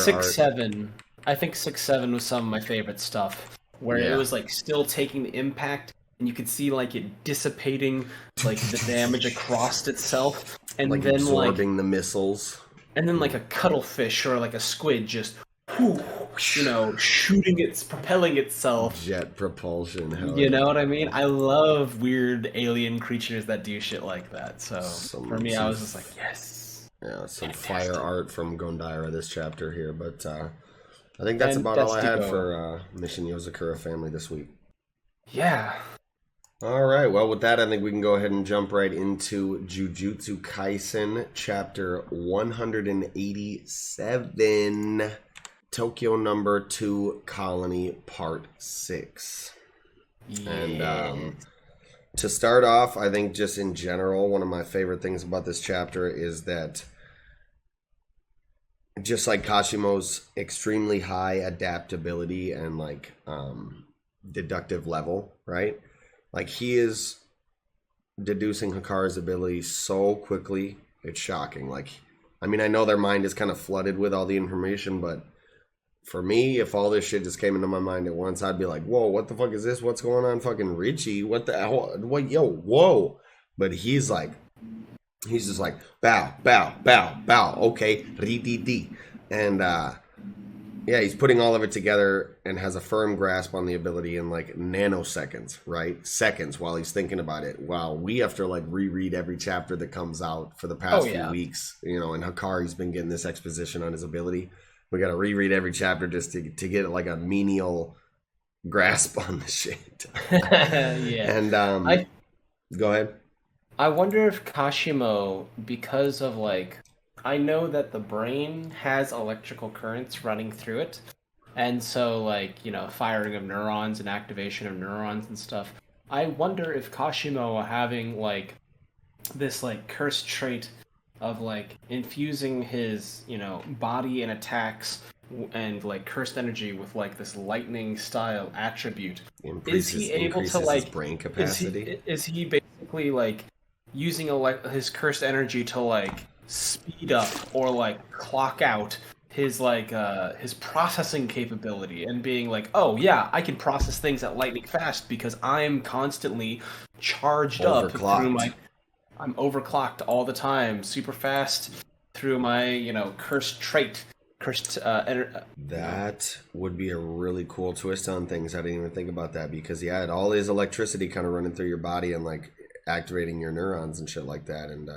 I think 6-7 was some of my favorite stuff, where it was like still taking the impact, and you could see like it dissipating like the damage across itself, and like then absorbing the missiles, and then like a cuttlefish or like a squid just propelling itself. Jet propulsion. You know what I mean? I love weird alien creatures that do shit like that. So for me, I was just like, yes. Yeah, some fire art from Gondaira this chapter here, but I think that's about all I had for Mission Yozakura Family this week. Yeah. All right, well, with that, I think we can go ahead and jump right into Jujutsu Kaisen, chapter 187. Tokyo Number 2 Colony Part 6. Yeah. And to start off, I think just in general, one of my favorite things about this chapter is that just like Kashimo's extremely high adaptability and like deductive level, right? Like he is deducing Hikari's ability so quickly, it's shocking. Like, I mean, I know their mind is kind of flooded with all the information, but for me, if all this shit just came into my mind at once, I'd be like, whoa, what the fuck is this? What's going on? Fucking Richie, what the hell? What, yo, whoa. But he's just like, bow, bow, bow, bow, okay, ri-di-di. And, yeah, he's putting all of it together and has a firm grasp on the ability in like nanoseconds, right? Seconds while he's thinking about it. Wow, we have to like reread every chapter that comes out for the past few weeks, you know, and Hikari's been getting this exposition on his ability. We got to reread every chapter just to get like a menial grasp on the shit. Yeah. And go ahead. I wonder if Kashimo, because of like, I know that the brain has electrical currents running through it, and so like, you know, firing of neurons and activation of neurons and stuff. I wonder if Kashimo having like this like cursed trait of like infusing his, you know, body and attacks and like cursed energy with like this lightning style attribute. Is he able to like his brain capacity? Is he basically like using his cursed energy to like speed up or like clock out his like his processing capability and being like, oh yeah, I can process things at lightning fast because I'm constantly charged up through my I'm overclocked all the time, super fast through my, you know, cursed trait. That would be a really cool twist on things. I didn't even think about that because yeah, it all is electricity kind of running through your body and like activating your neurons and shit like that. And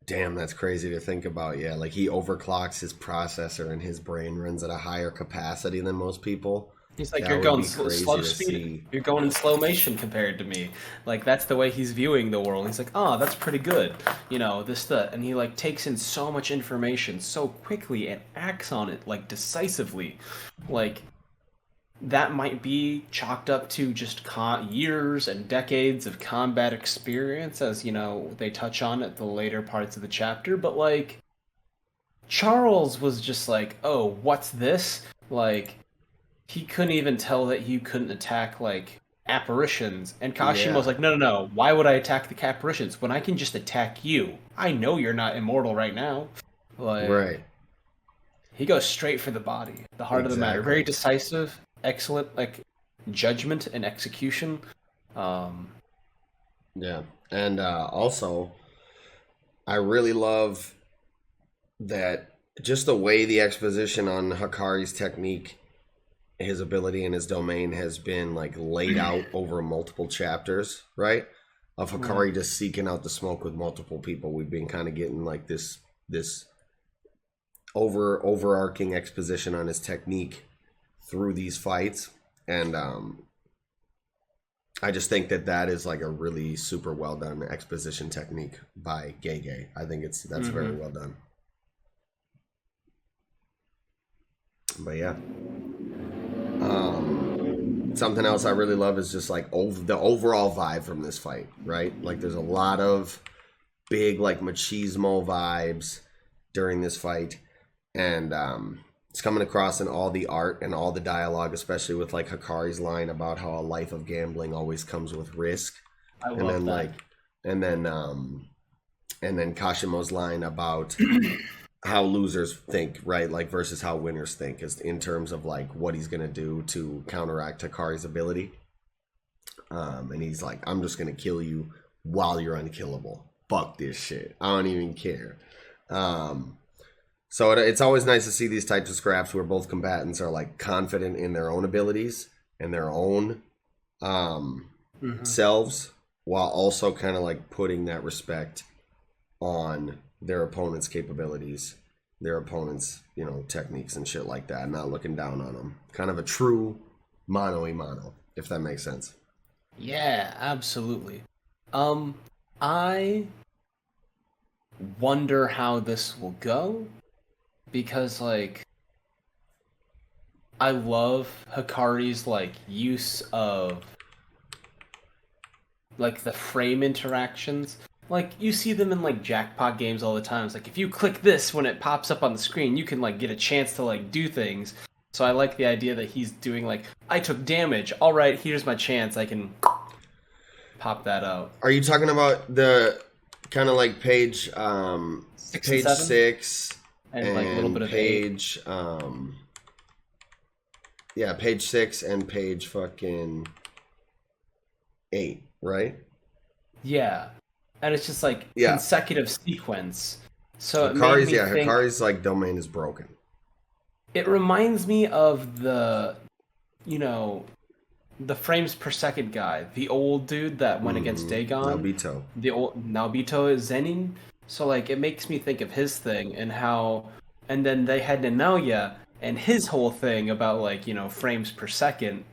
damn, that's crazy to think about. Yeah, like he overclocks his processor and his brain runs at a higher capacity than most people. He's like, you're going slow speed. You're going in slow motion compared to me. Like, that's the way he's viewing the world. He's like, oh, that's pretty good. You know, and he, like, takes in so much information so quickly and acts on it, like, decisively. Like, that might be chalked up to just years and decades of combat experience, as, you know, they touch on at the later parts of the chapter. But, like, Charles was just like, oh, what's this? Like, he couldn't even tell that he couldn't attack, like, apparitions. And Kashimo's like, no, why would I attack the apparitions when I can just attack you? I know you're not immortal right now. Like, right. He goes straight for the body, the heart of the matter. Very decisive, excellent, like, judgment and execution. Yeah. And also, I really love that just the way the exposition on Hikari's technique, his ability and his domain has been like laid out over multiple chapters, right? Of Hikari just seeking out the smoke with multiple people. We've been kind of getting like this overarching exposition on his technique through these fights, and I just think that is like a really super well done exposition technique by Gege. I think that's very well done. But yeah. Something else I really love is just like the overall vibe from this fight, right? Like there's a lot of big like machismo vibes during this fight, and it's coming across in all the art and all the dialogue, especially with like Hikari's line about how a life of gambling always comes with risk. I love that. And then Kashimo's line about how losers think, right? Like versus how winners think, is in terms of like what he's gonna do to counteract Hikari's ability. And he's like, I'm just gonna kill you while you're unkillable. Fuck this shit. I don't even care. So it's always nice to see these types of scraps where both combatants are like confident in their own abilities and their own selves, while also kind of like putting that respect on their opponent's capabilities, their opponent's, you know, techniques and shit like that, not looking down on them. Kind of a true mano-a-mano, if that makes sense. Yeah, absolutely. I wonder how this will go, because like I love Hikari's like use of like the frame interactions. Like you see them in like jackpot games all the time. It's like if you click this when it pops up on the screen, you can like get a chance to like do things. So I like the idea that he's doing like I took damage. All right, here's my chance. I can pop that out. Are you talking about the kind of like page 6 and page 7? 6 And like a little bit of page yeah, page 6 and page fucking 8, right? Yeah. And it's just like Yeah. consecutive sequence. So it made me think, Hikari's like domain is broken. it reminds me of the, you know, the frames per second guy, the old dude that went against Dagon. Nobito. The old Naobito is Zenin. So like it makes me think of his thing and how, and then they had Naoya and his whole thing about like, you know, frames per second.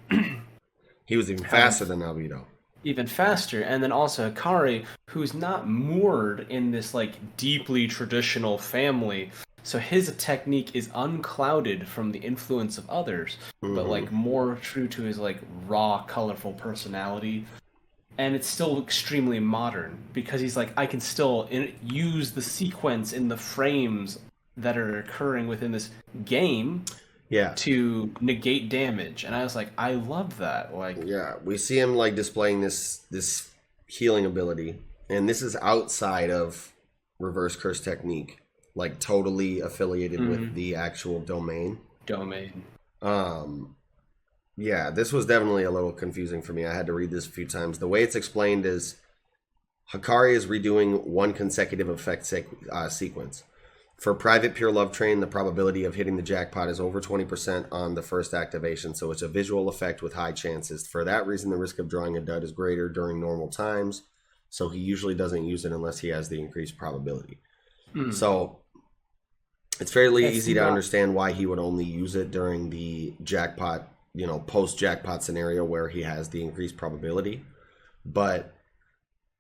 He was even faster than Nobito. Even faster, and then also Hikari, who's not moored in this like deeply traditional family, so his technique is unclouded from the influence of others, but like more true to his like raw, colorful personality, and it's still extremely modern because he's like I can still use the sequence in the frames that are occurring within this game. Yeah. To negate damage, and I was like, I love that. Like, yeah, we see him like displaying this healing ability, and this is outside of reverse curse technique, like totally affiliated with the actual domain. Yeah, this was definitely a little confusing for me. I had to read this a few times. The way it's explained is Hikari is redoing one consecutive effect sequence. For Private Pure Love Train, the probability of hitting the jackpot is over 20% on the first activation, so it's a visual effect with high chances. For that reason, the risk of drawing a dud is greater during normal times, so he usually doesn't use it unless he has the increased probability. So it's fairly easy to understand why he would only use it during the jackpot, you know, post-jackpot scenario where he has the increased probability. But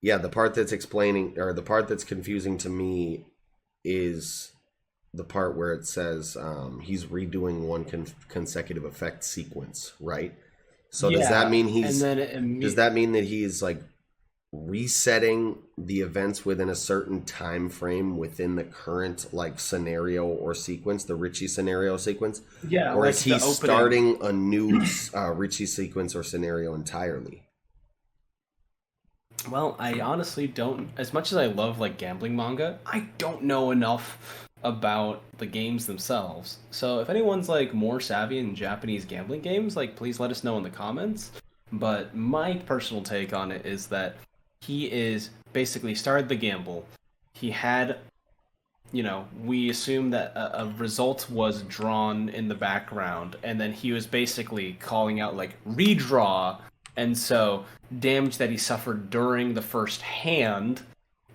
yeah, the part that's explaining, or the part that's confusing to me is the part where it says he's redoing one consecutive effect sequence, right? So does that mean does that mean that he's like resetting the events within a certain time frame within the current like scenario or sequence, the Richie scenario sequence? Yeah. Or like is he starting a new Richie sequence or scenario entirely? Well, I honestly don't. As much as I love like gambling manga, I don't know enough about the games themselves. So if anyone's like more savvy in Japanese gambling games, like please let us know in the comments. But my personal take on it is that he is basically started the gamble. He had, you know, we assume that a result was drawn in the background, and then he was basically calling out like redraw. And so damage that he suffered during the first hand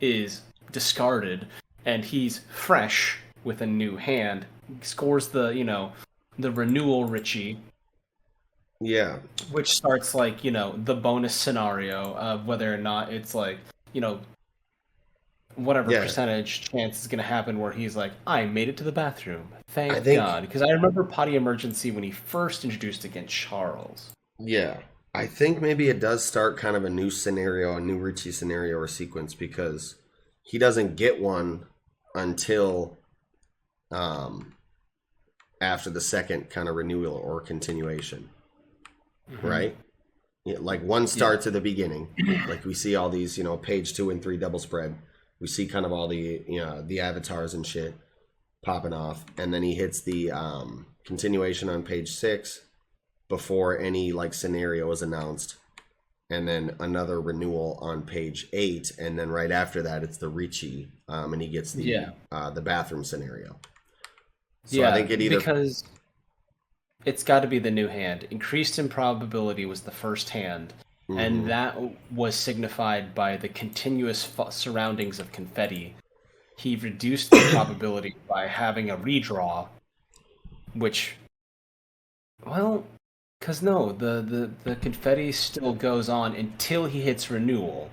is discarded, and he's fresh with a new hand. Scores the, you know, the renewal Richie. Yeah. Which starts like, you know, the bonus scenario of whether or not it's like, you know, whatever percentage chance is going to happen where he's like, I made it to the bathroom. Thank God. Because I remember Potty Emergency when he first introduced against Charles. Yeah. I think maybe it does start kind of a new scenario, a new Richie scenario or sequence, because he doesn't get one until after the second kind of renewal or continuation, right? Yeah, like one starts at the beginning, like we see all these, you know, page 2 and 3 double spread. We see kind of all the, you know, the avatars and shit popping off, and then he hits the continuation on page 6. Before any like scenario is announced, and then another renewal on page 8, and then right after that it's the Richie, and he gets the bathroom scenario. So I think it either because it's got to be the new hand. Increased improbability was the first hand, and that was signified by the continuous surroundings of confetti. He reduced the probability by having a redraw, which, well. Because no, the confetti still goes on until he hits renewal.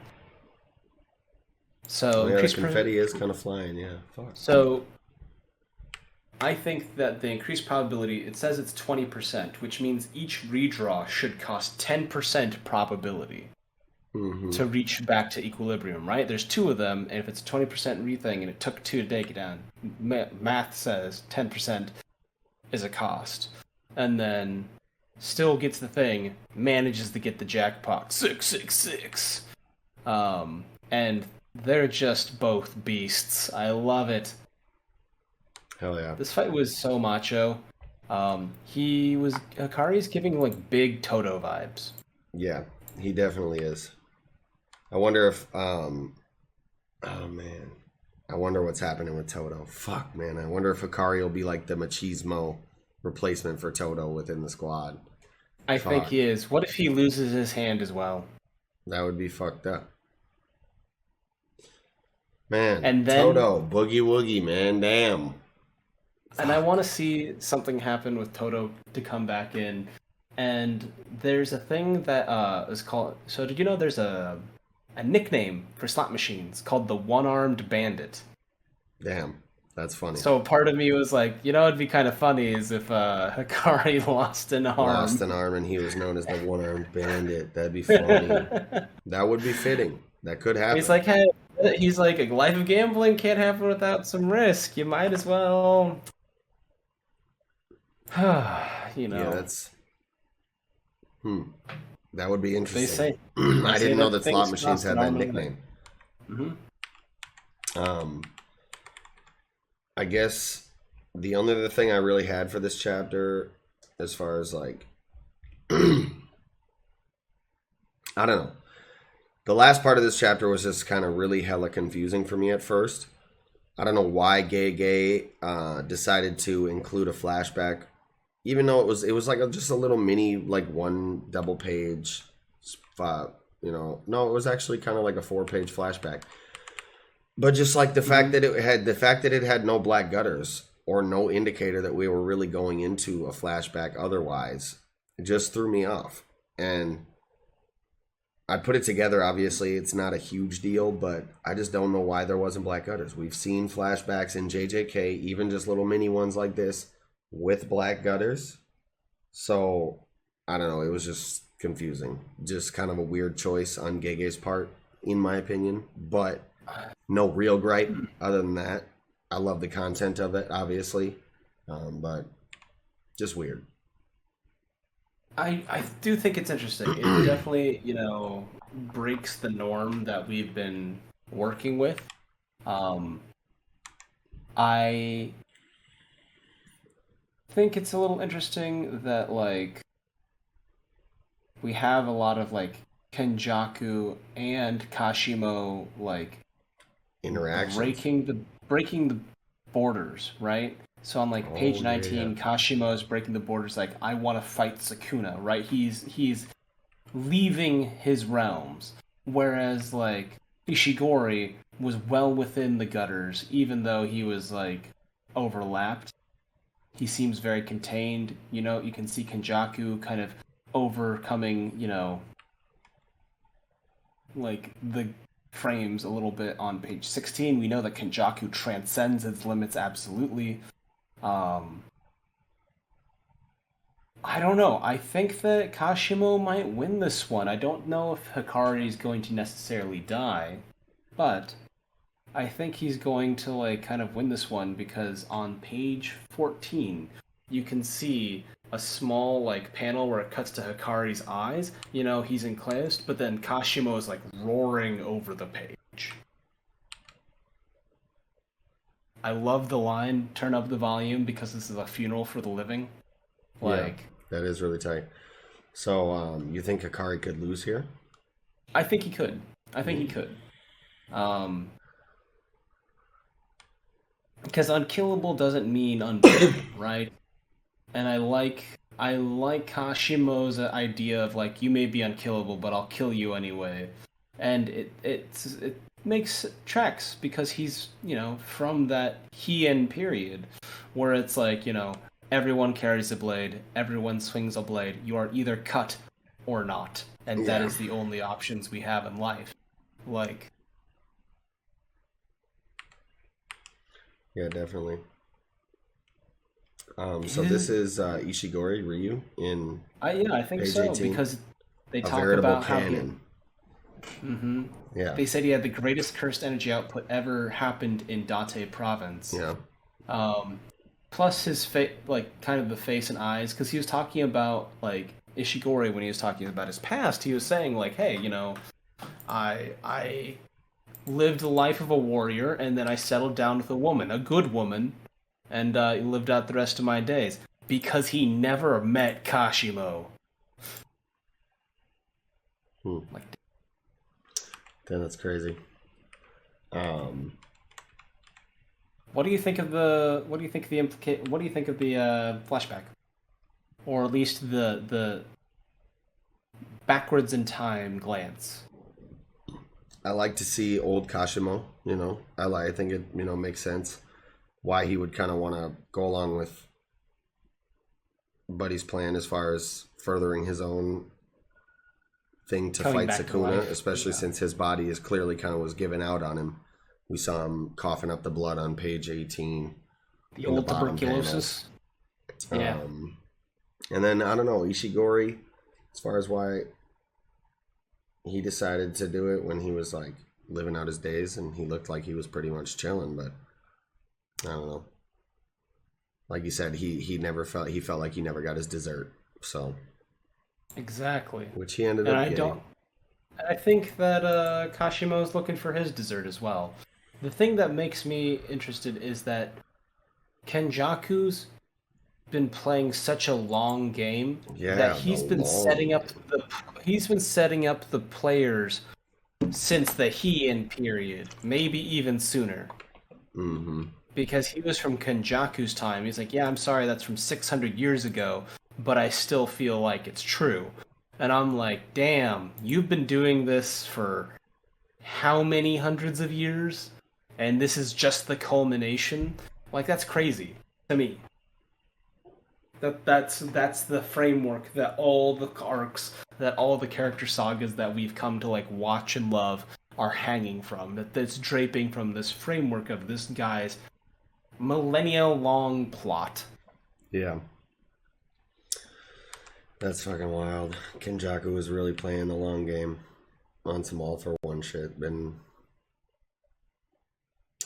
So the confetti is kind of flying, yeah. Fuck. So I think that the increased probability, it says it's 20%, which means each redraw should cost 10% probability to reach back to equilibrium, right? There's two of them, and if it's a 20% rething and it took two to take it down, math says 10% is a cost. And then still gets the thing, manages to get the jackpot, 666. And they're just both beasts. I love it. Hell yeah. This fight was so macho. Hikari's giving like big Toto vibes. Yeah, he definitely is. I wonder if oh man. I wonder what's happening with Toto. Fuck, man. I wonder if Hikari will be like the machismo replacement for Toto within the squad. I think he is. What if he loses his hand as well? That would be fucked up. Man, and then, Toto, boogie woogie, man, damn. And I want to see something happen with Toto to come back in. And there's a thing that is called... So did you know there's a nickname for slot machines called the One-Armed Bandit? Damn, that's funny. So part of me was like, it'd be kind of funny is if Hikari lost an arm. Lost an arm and he was known as the One-Armed Bandit. That'd be funny. That would be fitting. That could happen. He's like, hey, a life of gambling can't happen without some risk. You might as well... Yeah, that's... That would be interesting. They say... I didn't know that slot machines had that nickname. I guess the only other thing I really had for this chapter, as far as like... I don't know. The last part of this chapter was just kind of really hella confusing for me at first. I don't know why Gay decided to include a flashback, even though it was like just a little mini, like one double page, no, it was actually kind of like a 4-page flashback. But just like the fact that it had no black gutters or no indicator that we were really going into a flashback otherwise, it just threw me off. And I put it together. Obviously, it's not a huge deal, but I just don't know why there wasn't black gutters. We've seen flashbacks in JJK, even just little mini ones like this, with black gutters. So, I don't know. It was just confusing. Just kind of a weird choice on Gege's part, in my opinion. But no real gripe other than that. I love the content of it, obviously. But just weird. I do think it's interesting. It definitely, breaks the norm that we've been working with. I think it's a little interesting that, like, we have a lot of, like, Kenjaku and Kashimo, like, interactions. breaking the borders, right? So on like page 19, yeah. Kashimo is breaking the borders. Like, I want to fight Sukuna, right? He's leaving his realms, whereas like Ishigori was well within the gutters, even though he was like overlapped. He seems very contained. You can see Kenjaku kind of overcoming, like the frames a little bit on page 16. We know that Kenjaku transcends its limits absolutely. I don't know. I think that Kashimo might win this one. I don't know if Hikari is going to necessarily die, but I think he's going to like kind of win this one because on page 14 you can see a small like panel where it cuts to Hikari's eyes. He's enclosed, but then Kashimo is like roaring over the page. I love the line, turn up the volume because this is a funeral for the living. Yeah, that is really tight. So, you think Hikari could lose here? I think he could. Because unkillable doesn't mean unbeatable, right? And I like Kashimo's idea of like, you may be unkillable, but I'll kill you anyway. And it makes tracks because he's, from that Heian period where it's like, everyone carries a blade, everyone swings a blade. You are either cut or not. And that is the only options we have in life. Like... Yeah, definitely. So this is Ishigori Ryu in I think page so 18. because they A talk veritable about how cannon. Yeah. they said he had the greatest cursed energy output ever happened in Date province. Yeah. Plus his face, like kind of the face and eyes, because he was talking about like Ishigori when he was talking about his past. He was saying like, hey, I lived the life of a warrior, and then I settled down with a woman, a good woman, and lived out the rest of my days because he never met Kashimo. Like, Then that's crazy. what do you think of the? What do you think of the What do you think of the flashback, or at least the backwards in time glance? I like to see old Kashimo. I think it makes sense why he would kind of want to go along with Buddy's plan as far as furthering his own thing to Coming fight back to Sukuna, life. especially Yeah. since his body is clearly kind of was given out on him. We saw him coughing up the blood on page 18. The in the old bottom tuberculosis. Yeah. And then I don't know, Ishigori, as far as why he decided to do it when he was like living out his days and he looked like he was pretty much chilling, but I don't know. Like you said, he felt like he never got his dessert. So Exactly. which he ended And up I getting. don't. I think that Kashimo's looking for his dessert as well. The thing that makes me interested is that Kenjaku's been playing such a long game Yeah, that he's the been long setting up the players since the Heian period, maybe even sooner. Mm-hmm. Because he was from Kenjaku's time. He's like, yeah, I'm sorry, that's from 600 years ago, but I still feel like it's true. And I'm like, damn, you've been doing this for how many hundreds of years? And this is just the culmination? Like, that's crazy to me. That's the framework that all the arcs, that all the character sagas that we've come to like watch and love are hanging from. That's draping from this framework of this guy's millennia-long plot. Yeah. That's fucking wild. Kenjaku was really playing the long game on some all for one shit.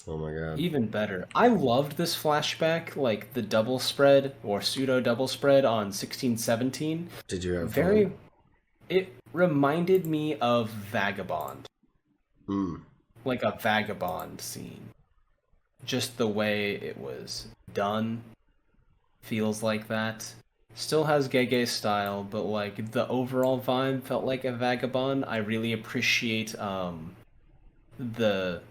Oh my god. Even better. I loved this flashback, like the double spread or pseudo double spread on 1617. Did you have Very. fun? It reminded me of Vagabond. Mm. Like a Vagabond scene. Just the way it was done feels like that. Still has Gege style, but like the overall vibe felt like a Vagabond. I really appreciate the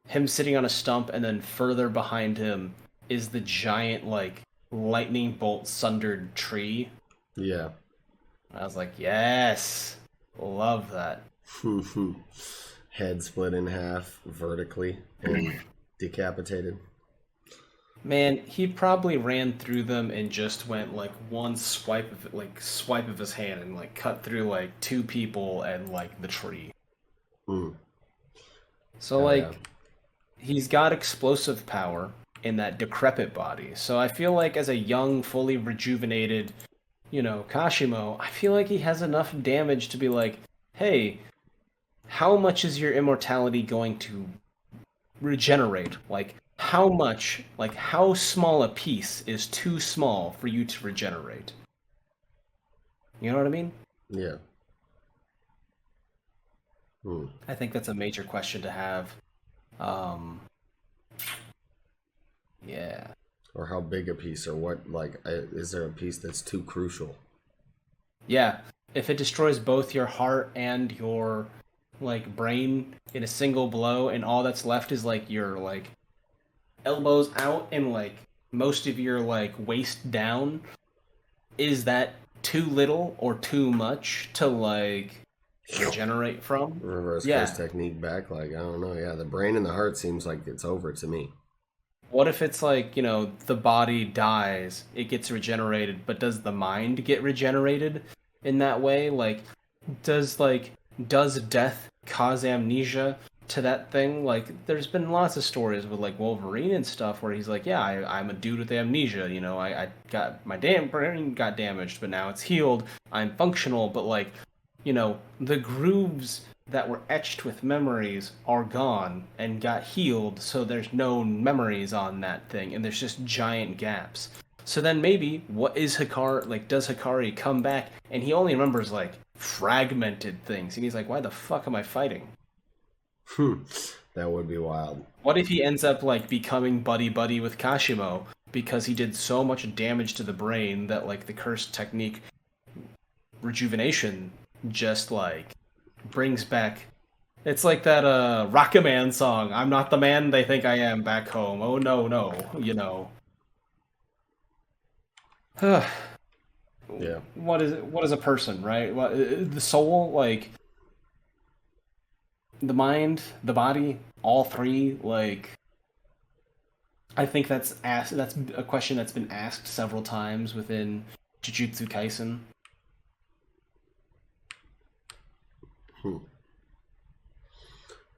him sitting on a stump, and then further behind him is the giant like lightning bolt sundered tree. Yeah. I was like, yes, love that. Head split in half vertically and decapitated. Man, he probably ran through them and just went like one swipe of his hand and like cut through like two people and like the tree. Mm. So Oh, like yeah. he's got explosive power in that decrepit body. So I feel like as a young, fully rejuvenated, Kashimo, I feel like he has enough damage to be like, hey, how much is your immortality going to regenerate? Like, how much, like, how small a piece is too small for you to regenerate? You know what I mean? Yeah. Mm. I think that's a major question to have. Yeah. Or how big a piece, or what, like, is there a piece that's too crucial? Yeah. If it destroys both your heart and your, like, brain in a single blow, and all that's left is, like, your, like, elbows out and, like, most of your, like, waist down, is that too little or too much to, like, regenerate from? Reverse Yeah. curse technique back, like, I don't know. Yeah, the brain and the heart seems like it's over to me. What if it's like, the body dies, it gets regenerated, but does the mind get regenerated in that way? Like, does death cause amnesia? to that thing. Like, there's been lots of stories with like Wolverine and stuff where he's like, yeah, I'm a dude with amnesia. You know, I got my damn brain got damaged, but now it's healed. I'm functional, but like, you know, the grooves that were etched with memories are gone and got healed, so there's no memories on that thing, and there's just giant gaps. So then maybe what is Hikari like? Does Hikari come back and he only remembers like fragmented things, and he's like, why the fuck am I fighting? That would be wild. What if he ends up like becoming buddy buddy with Kashimo because he did so much damage to the brain that like the cursed technique rejuvenation just like brings back. It's like that Rocketman song, I'm not the man they think I am back home. Oh no, no, you know. Yeah. What is a person, right? The soul, like the mind, the body, all three, like I think that's a question that's been asked several times within Jujutsu Kaisen.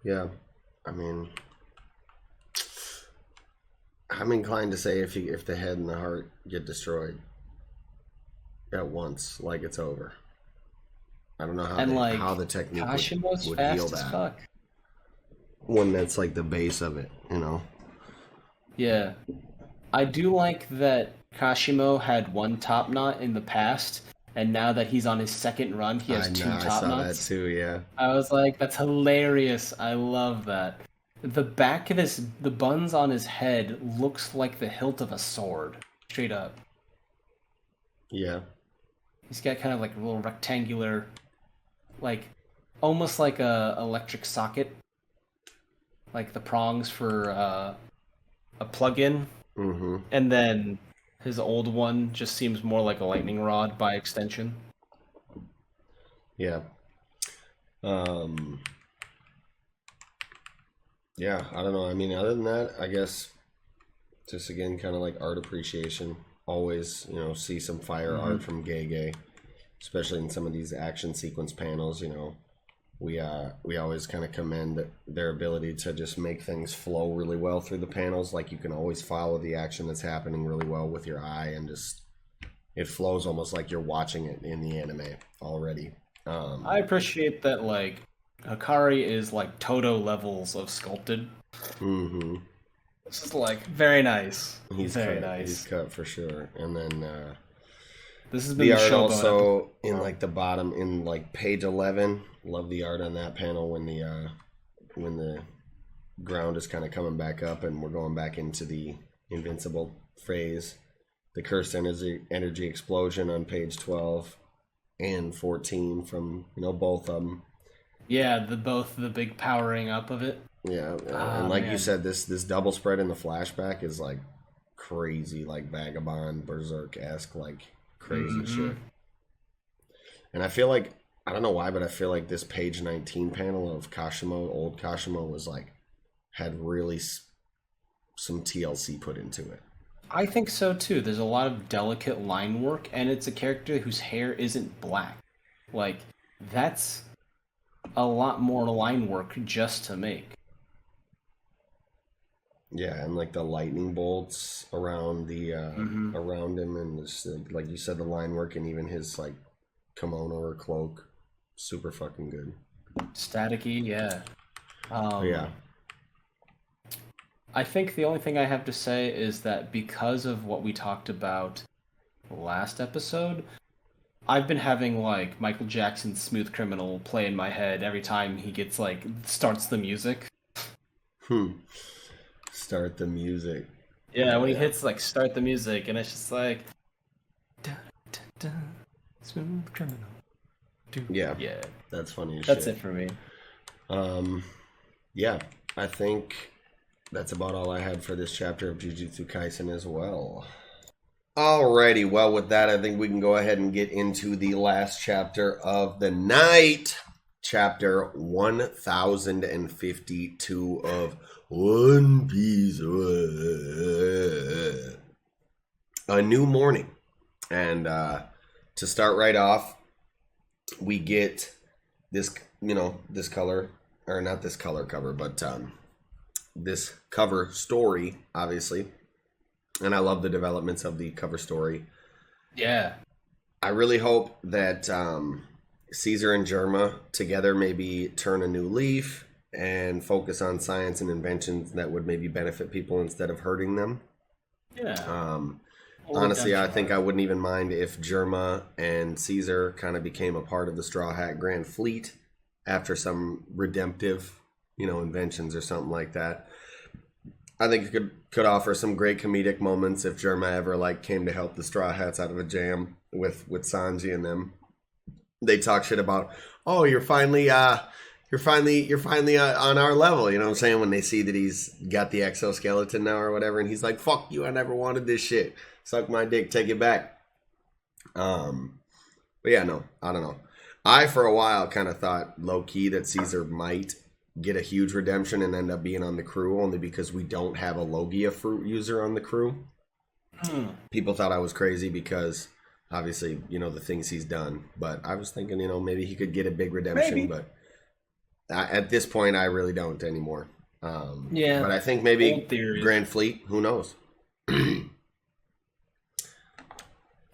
Yeah, I mean, I'm inclined to say if the head and the heart get destroyed at once, like it's over. I don't know how the technique Kashimo's would fast heal as that. fuck. When that's like the base of it, you know? Yeah. I do like that Kashimo had one top knot in the past, and now that he's on his second run, he has two I top saw knots. that too, yeah. I was like, that's hilarious. I love that. The back of the buns on his head looks like the hilt of a sword. Straight up. Yeah. He's got kind of like a little rectangular, like, almost like a electric socket. Like the prongs for a plug-in. Mm-hmm. And then his old one just seems more like a lightning rod by extension. Yeah. Yeah, I don't know. I mean, other than that, I guess just again, kind of like art appreciation. Always, you know, see some fire art from Gege, especially in some of these action sequence panels. You know, we always kind of commend their ability to just make things flow really well through the panels. Like you can always follow the action that's happening really well with your eye, and just it flows almost like you're watching it in the anime already. I appreciate that, like, Hikari is like Toto levels of sculpted. Mm-hmm. This is like very nice. He's very cut, nice. He's cut for sure. And then this has been the the art show also in like the bottom in like page 11. Love the art on that panel when the ground is kind of coming back up and we're going back into the invincible phase. The cursed energy explosion on page 12 and 14 from, you know, both of them. Yeah, both the big powering up of it. Yeah, and like you said, this double spread in the flashback is like crazy, like Vagabond Berserk-esque, like crazy shit. And I feel like, I don't know why, but I feel like this page 19 panel of Kashimo, old Kashimo, was like, had really some TLC put into it. I think so too. There's a lot of delicate line work, and it's a character whose hair isn't black. Like, that's a lot more line work just to make. Yeah, and like the lightning bolts around the around him, and this, like you said, the line work, and even his like kimono or cloak, super fucking good. Staticky, yeah. Yeah. I think the only thing I have to say is that because of what we talked about last episode, I've been having like Michael Jackson's Smooth Criminal play in my head every time he gets like starts the music. Start the music. Yeah, when he hits like start the music, and it's just like dun, dun, dun, Smooth Criminal. Yeah. Yeah. That's funny as That's shit. it for me. Yeah, I think that's about all I had for this chapter of Jujutsu Kaisen as well. Alrighty, well, with that, I think we can go ahead and get into the last chapter of the night. Chapter 1052 of One Piece. A new morning. And to start right off, we get this, you know, this color or not this color cover, but this cover story, obviously. And I love the developments of the cover story. Yeah. I really hope that Caesar and Germa together maybe turn a new leaf and focus on science and inventions that would maybe benefit people instead of hurting them. Yeah. Honestly, I think I wouldn't even mind if Germa and Caesar kind of became a part of the Straw Hat Grand Fleet after some redemptive, inventions or something like that. I think it could offer some great comedic moments if Germa ever came to help the Straw Hats out of a jam with Sanji and them. They talk shit about, oh, you're finally on our level. You know what I'm saying? When they see that he's got the exoskeleton now or whatever, and he's like, fuck you, I never wanted this shit. Suck my dick, take it back. But yeah, no, I don't know. I, for a while, kind of thought low-key that Caesar might get a huge redemption and end up being on the crew, only because we don't have a Logia fruit user on the crew. People thought I was crazy because, obviously, the things he's done. But I was thinking, maybe he could get a big redemption, Maybe. but at this point, I really don't anymore. Yeah. But I think maybe Grand Fleet, who knows?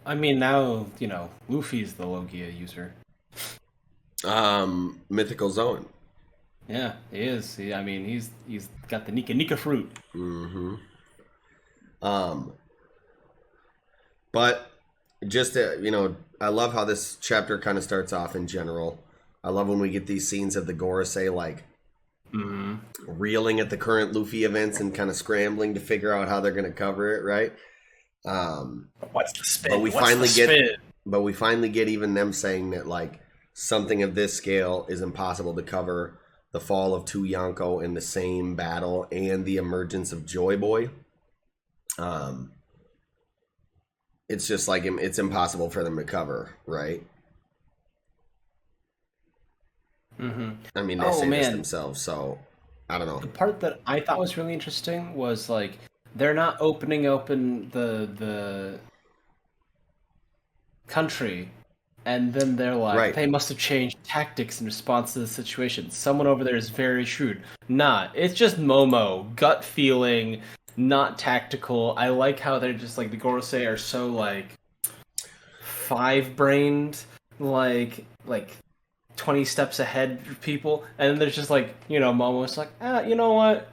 I mean, now, Luffy's the Logia user. Mythical Zone. Yeah, he is. He's got the Nika fruit. Mm-hmm. But just I love how this chapter kind of starts off in general. I love when we get these scenes of the Gorosei reeling at the current Luffy events and kind of scrambling to figure out how they're going to cover it, right? What's the spin? But we finally get even them saying that something of this scale is impossible to cover. The fall of two Yonko in the same battle and the emergence of Joy Boy. It's just it's impossible for them to cover, right? Mm-hmm. I mean, they say this themselves, so I don't know. The part that I thought was really interesting was they're not opening open the country, and then they're Right. They must have changed tactics in response to the situation. Someone over there is very shrewd. It's just Momo, gut feeling, not tactical. I like how they're just the Gorosei are so five-brained, 20 steps ahead of people, and then there's just Momo's you know what?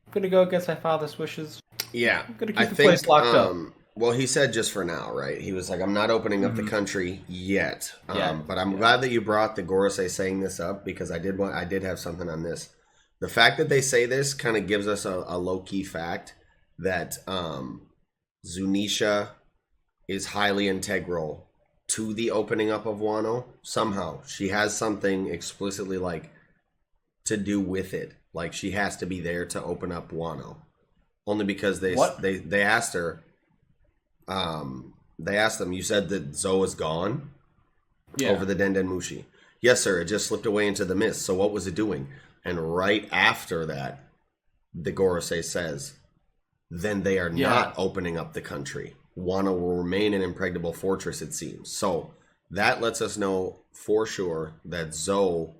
I'm gonna go against my father's wishes. Yeah. I'm gonna keep the place locked up. Well, he said just for now, right? He was I'm not opening up the country yet. But I'm glad that you brought the Gorosei saying this up, because I did have something on this. The fact that they say this kind of gives us a low-key fact that Zunisha is highly integral to the opening up of Wano. Somehow. She has something explicitly to do with it. She has to be there to open up Wano. Only because they asked her, they asked them, you said that Zoe is gone over the Denden Mushi. Yes, sir. It just slipped away into the mist. So what was it doing? And right after that, the Gorosei says, then they are not opening up the country. Wano will remain an impregnable fortress, it seems. So that lets us know for sure that Zoe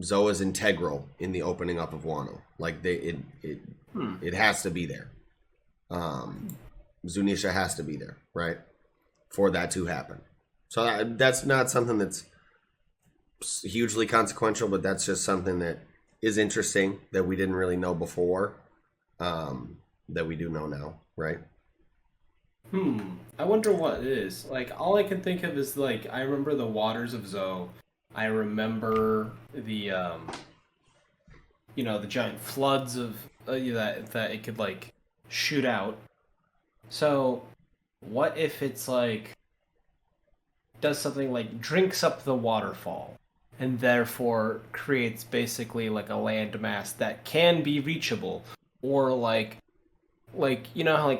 is integral in the opening up of Wano. It has to be there. Zunisha has to be there, right? For that to happen. So that's not something that's hugely consequential, but that's just something that is interesting that we didn't really know before, that we do know now, right? I wonder what it is. All I can think of is I remember the waters of Zoe. I remember the the giant floods of that it could shoot out. So what if it's does something drinks up the waterfall and therefore creates basically a landmass that can be reachable, or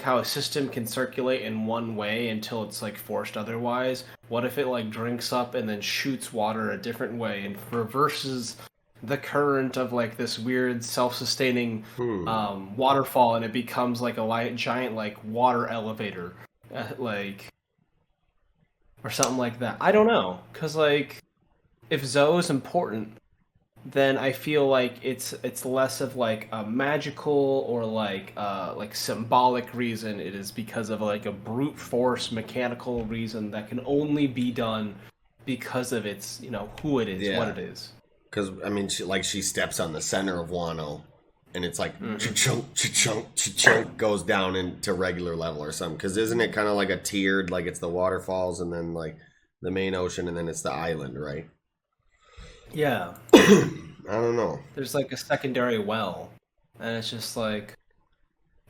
how a system can circulate in one way until it's forced otherwise. What if it drinks up and then shoots water a different way and reverses the current of this weird self-sustaining waterfall, and it becomes a giant water elevator, or something like that. I don't know, because if Zoe is important, then I feel like it's less of like a magical or like symbolic reason. It is because of like a brute force mechanical reason that can only be done because of its, who it is, what it is. Because I mean, she steps on the center of Wano, and it's like cha-chunk, cha-chunk, cha-chunk goes down into regular level or something. Because isn't it kind of like a tiered, like it's the waterfalls and then like the main ocean and then it's the island, right? Yeah. I don't know. There's like a secondary well, and it's just like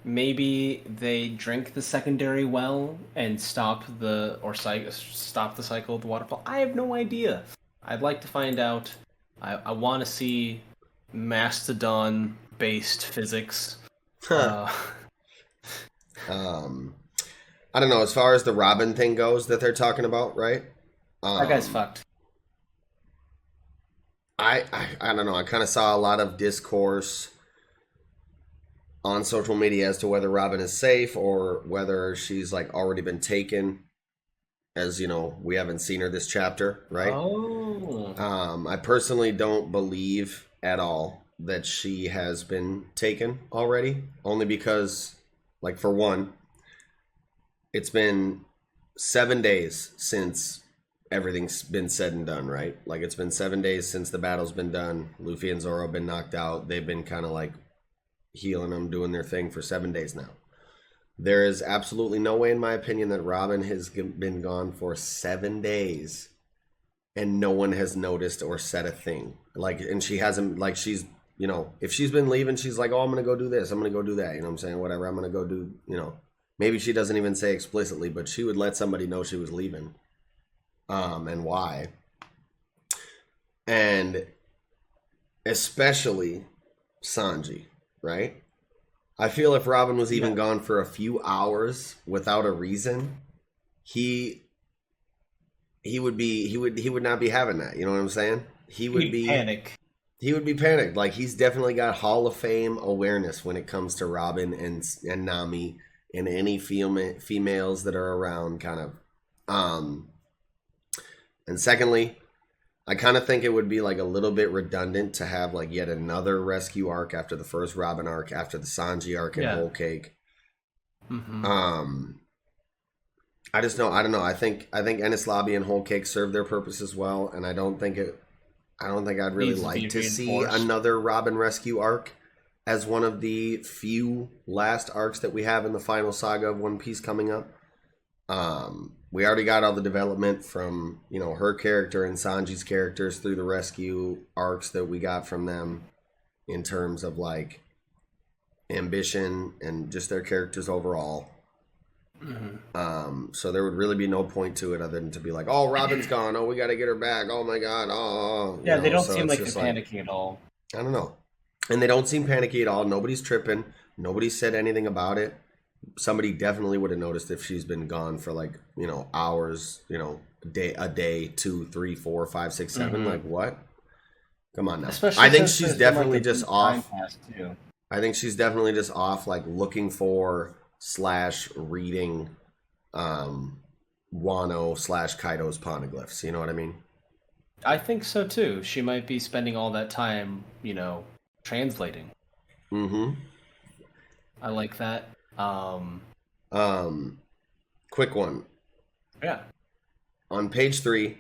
maybe they drink the secondary well and stop the cycle of the waterfall. I have no idea. I'd like to find out. I want to see Mastodon-based physics. I don't know. As far as the Robin thing goes that they're talking about, right? That guy's fucked. I don't know. I kind of saw a lot of discourse on social media as to whether Robin is safe or whether she's like already been taken. As you know, we haven't seen her this chapter, right? Oh. I personally don't believe at all that she has been taken already. Only because, like, for one, it's been 7 days since everything's been said and done, right? Like, it's been 7 days since the battle's been done. Luffy and Zoro have been knocked out. They've been kind of like healing them, doing their thing for 7 days now. There is absolutely no way, in my opinion, that Robin has been gone for 7 days and no one has noticed or said a thing. Like, and she hasn't, like, she's, if she's been leaving, she's like, oh, I'm going to go do this. I'm going to go do that. You know what I'm saying? Whatever. I'm going to go do, maybe she doesn't even say explicitly, but she would let somebody know she was leaving. And why. And especially Sanji, right? I feel if Robin was even gone for a few hours without a reason, he would not be having that. You know what I'm saying? He would be panic. He would be panicked. Like, he's definitely got Hall of Fame awareness when it comes to Robin and Nami and any females that are around, kind of. And secondly, I kind of think it would be like a little bit redundant to have like yet another rescue arc after the first Robin arc, after the Sanji arc and Whole Cake. Mm-hmm. I don't know. I think Enies Lobby and Whole Cake serve their purpose as well, and I don't think I'd really like to see another Robin rescue arc as one of the few last arcs that we have in the final saga of One Piece coming up. We already got all the development from, her character and Sanji's characters through the rescue arcs that we got from them in terms of like ambition and just their characters overall. Mm-hmm. So there would really be no point to it other than to be like, oh, Robin's gone. Oh, we got to get her back. Oh my God. Oh. Yeah, they don't seem like they're panicking at all. I don't know. And they don't seem panicky at all. Nobody's tripping. Nobody said anything about it. Somebody definitely would have noticed if she's been gone for like, hours, a day, 2, 3, 4, 5, 6, 7. Mm-hmm. Like, what? Come on now. Especially I think she's definitely just off. I think she's definitely just off, like looking for / reading Wano / Kaido's poneglyphs. You know what I mean? I think so too. She might be spending all that time, translating. Mm-hmm. I like that. Quick one. Yeah. On page 3,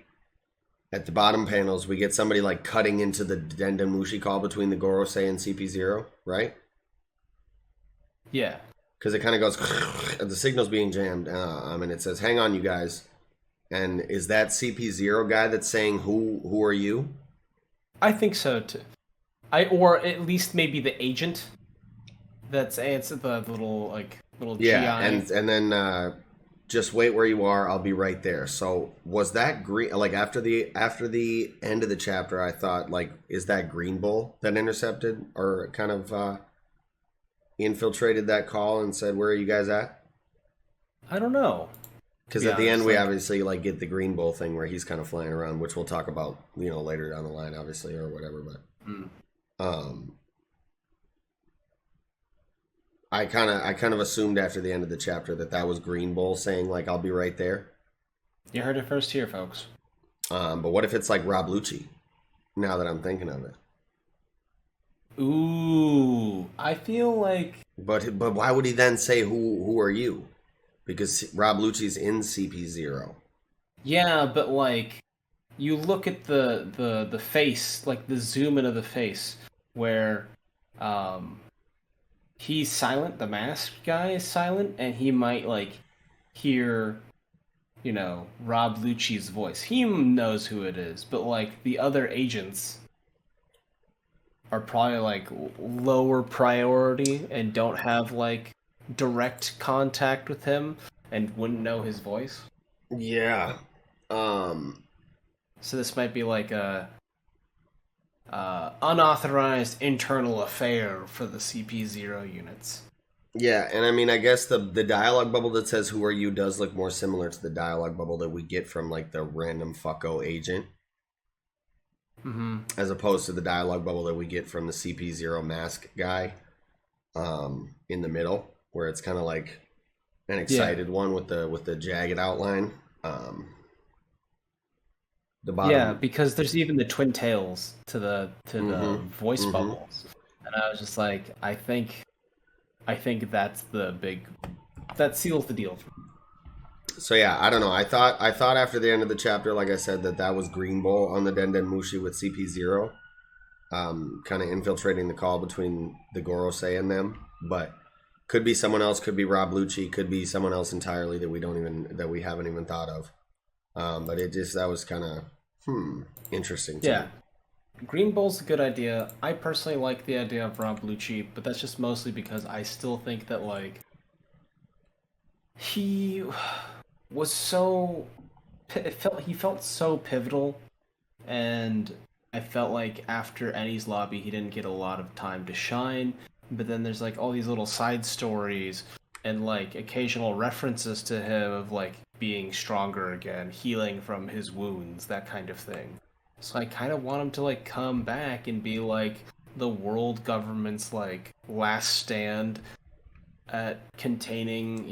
at the bottom panels, we get somebody like cutting into the Dendamushi call between the Gorosei and CP0, right? Yeah. Because it kind of goes, the signal's being jammed, and it says, hang on, you guys. And is that CP0 guy that's saying, who are you? I think so, too. Or at least maybe the agent. It's the little GI. and then just wait where you are. I'll be right there. So was that green? Like after the end of the chapter, I thought like, is that Green Bull that intercepted or kind of infiltrated that call and said, where are you guys at? I don't know. Because at the end we obviously like get the Green Bull thing where he's kind of flying around, which we'll talk about later down the line, obviously, or whatever. But I kind of assumed after the end of the chapter that was Green Bull saying like, I'll be right there. You heard it first here, folks. But what if it's like Rob Lucci? Now that I'm thinking of it. Ooh, I feel like But why would he then say who are you? Because Rob Lucci's in CP0. yeah, but like you look at the face, like the zoom in of the face, where um he's silent, the masked guy is silent, and he might like hear, Rob Lucci's voice. He knows who it is, but like the other agents are probably like lower priority and don't have like direct contact with him and wouldn't know his voice. Yeah. So this might be like a unauthorized internal affair for the CP0 units. Yeah, and I mean, I guess the dialogue bubble that says "Who are you" does look more similar to the dialogue bubble that we get from like the random fucko agent, as opposed to the dialogue bubble that we get from the CP0 mask guy, in the middle, where it's kind of like an excited one with the jagged outline. The bottom. Yeah, because there's even the twin tails to the voice bubbles, and I was just like, I think that's that seals the deal. So yeah, I don't know. I thought after the end of the chapter, like I said, that was Green Bull on the Denden Mushi with CP0, kind of infiltrating the call between the Gorosei and them. But could be someone else. Could be Rob Lucci. Could be someone else entirely that we haven't even thought of. But that was kind of interesting. Yeah. Green Bull's a good idea. I personally like the idea of Rob Lucci, but that's just mostly because I still think that like he was he felt so pivotal, and I felt like after Eni's lobby he didn't get a lot of time to shine. But then there's like all these little side stories and like occasional references to him of like being stronger again, healing from his wounds, that kind of thing. So I kind of want him to like come back and be like the world government's like last stand at containing,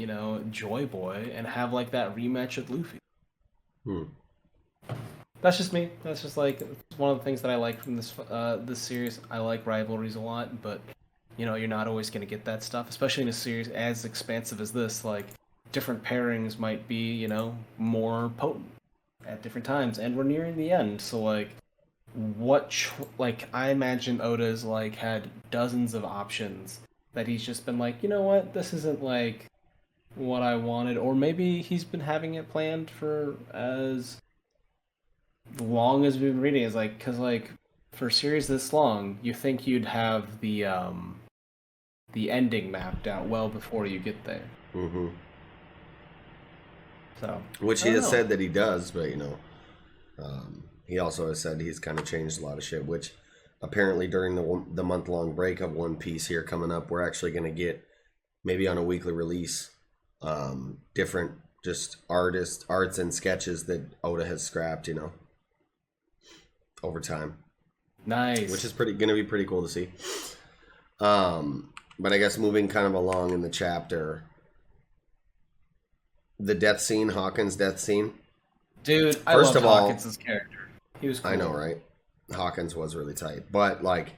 Joy Boy, and have like that rematch with Luffy. That's just me. That's just like one of the things that I like from this series. I like rivalries a lot, but you're not always going to get that stuff, especially in a series as expansive as this. Like different pairings might be, more potent at different times, and we're nearing the end, so like I imagine Oda's like had dozens of options that he's just been like, what, this isn't like what I wanted, or maybe he's been having it planned for as long as we've been reading. It's like, because like for a series this long, you think you'd have the ending mapped out well before you get there. So, which he has said that he does, but he also has said he's kind of changed a lot of shit. Which apparently during the month-long break of One Piece here coming up, we're actually going to get maybe on a weekly release different just arts and sketches that Oda has scrapped, over time. Nice, which is going to be pretty cool to see. But I guess moving kind of along in the chapter. The death scene, Hawkins' death scene. Dude, I love Hawkins' character. He was cool. I know, right? Hawkins was really tight. But, like,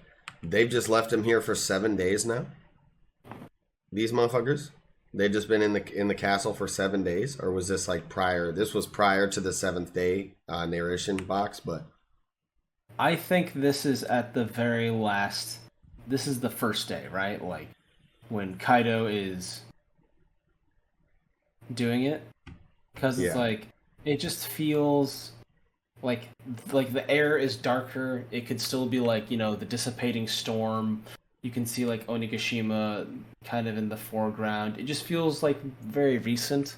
they've just left him here for 7 days now. These motherfuckers. They've just been in the castle for 7 days? Or was this, like, prior? This was prior to the 7th day narration box, but... I think this is at the very last... This is the first day, right? Like, when Kaido is... doing it, because it's like it just feels like the air is darker. It could still be like the dissipating storm. You can see like Onigashima kind of in the foreground. It just feels like very recent.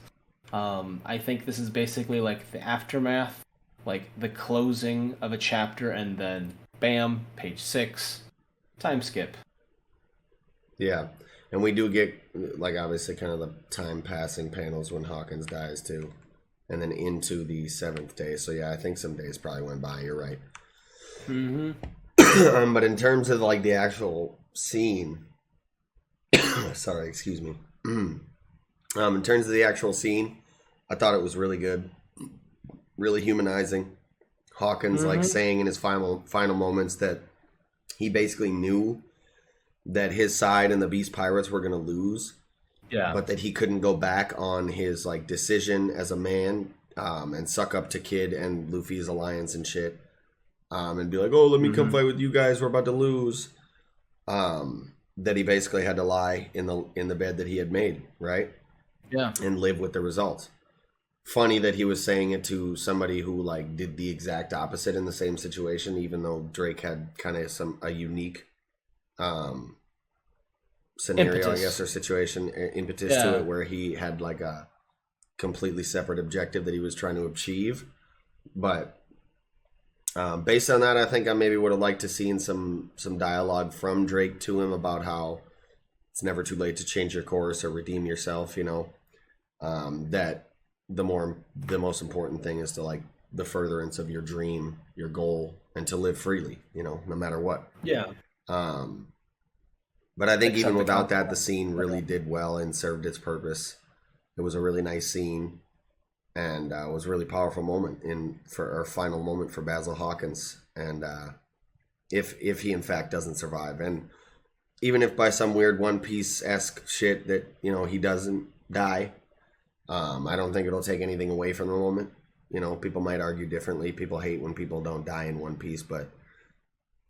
I think this is basically like the aftermath, like the closing of a chapter, and then bam, page 6, time skip. Yeah. And we do get, like, obviously kind of the time passing panels when Hawkins dies, too. And then into the 7th day. So, yeah, I think some days probably went by. You're right. But in terms of, like, the actual scene... sorry, excuse me. In terms of the actual scene, I thought it was really good. Really humanizing. Hawkins like saying in his final moments that he basically knew that his side and the Beast Pirates were going to lose. Yeah. But that he couldn't go back on his like decision as a man and suck up to Kid and Luffy's alliance and shit. And be like, oh, let me come fight with you guys. We're about to lose. That he basically had to lie in the bed that he had made, right? Yeah. And live with the results. Funny that he was saying it to somebody who like did the exact opposite in the same situation, even though Drake had kind of a unique scenario, impetus. I guess, or situation, impetus to it, where he had like a completely separate objective that he was trying to achieve. But based on that, I think I maybe would have liked to seen some dialogue from Drake to him about how it's never too late to change your course or redeem yourself. You know, that the most important thing is to like the furtherance of your dream, your goal, and to live freely. You know, no matter what. Yeah. But I think even without that, the scene really did well and served its purpose. It was a really nice scene, and it was a really powerful moment for our final moment for Basil Hawkins. And if he in fact doesn't survive, and even if by some weird One Piece-esque shit that he doesn't die, I don't think it'll take anything away from the moment. You know, people might argue differently. People hate when people don't die in One Piece, but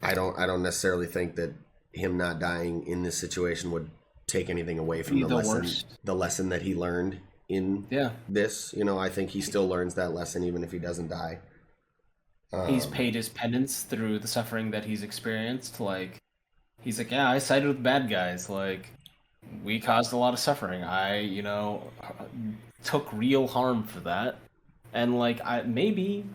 I don't necessarily think that him not dying in this situation would take anything away from the lesson that he learned in this. You know, I think he still learns that lesson even if he doesn't die. He's paid his penance through the suffering that he's experienced. Like, he's like, yeah, I sided with bad guys. Like, we caused a lot of suffering. I, took real harm for that. And like, maybe,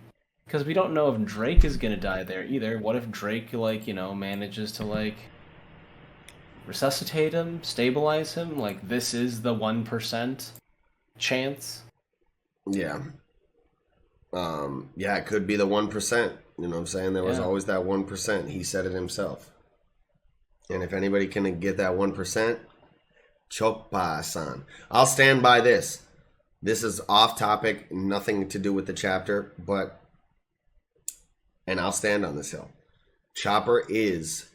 because we don't know if Drake is gonna die there either. What if Drake, manages to resuscitate him, stabilize him? Like, this is the 1% chance. Yeah. Yeah, it could be the 1%. You know what I'm saying? There was always that 1%. He said it himself. And if anybody can get that 1%, Choppa-san. I'll stand by this. This is off topic, nothing to do with the chapter, and I'll stand on this hill. Chopper is,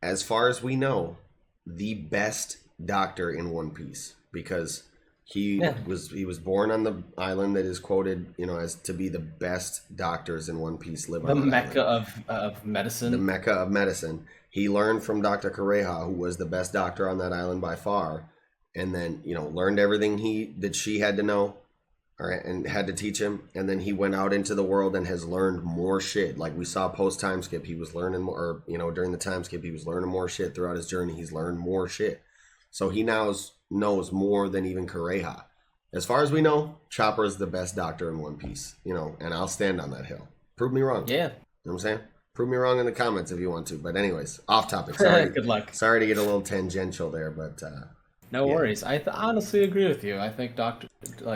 as far as we know, the best doctor in One Piece, because he was born on the island that is quoted, as to be the best doctors in One Piece live on the Mecca of medicine. The Mecca of medicine. He learned from Dr. Kureha, who was the best doctor on that island by far, and then, learned everything that she had to know, and had to teach him, and then he went out into the world and has learned more shit. Like we saw post time skip, he was learning more, or, during the time skip, he was learning more shit throughout his journey. He's learned more shit. So he now knows more than even Kureha. As far as we know, Chopper is the best doctor in One Piece, and I'll stand on that hill. Prove me wrong. Yeah. You know what I'm saying? Prove me wrong in the comments if you want to. But anyways, off topic. Sorry. Good luck. Sorry to get a little tangential there, but... no worries. I honestly agree with you. I think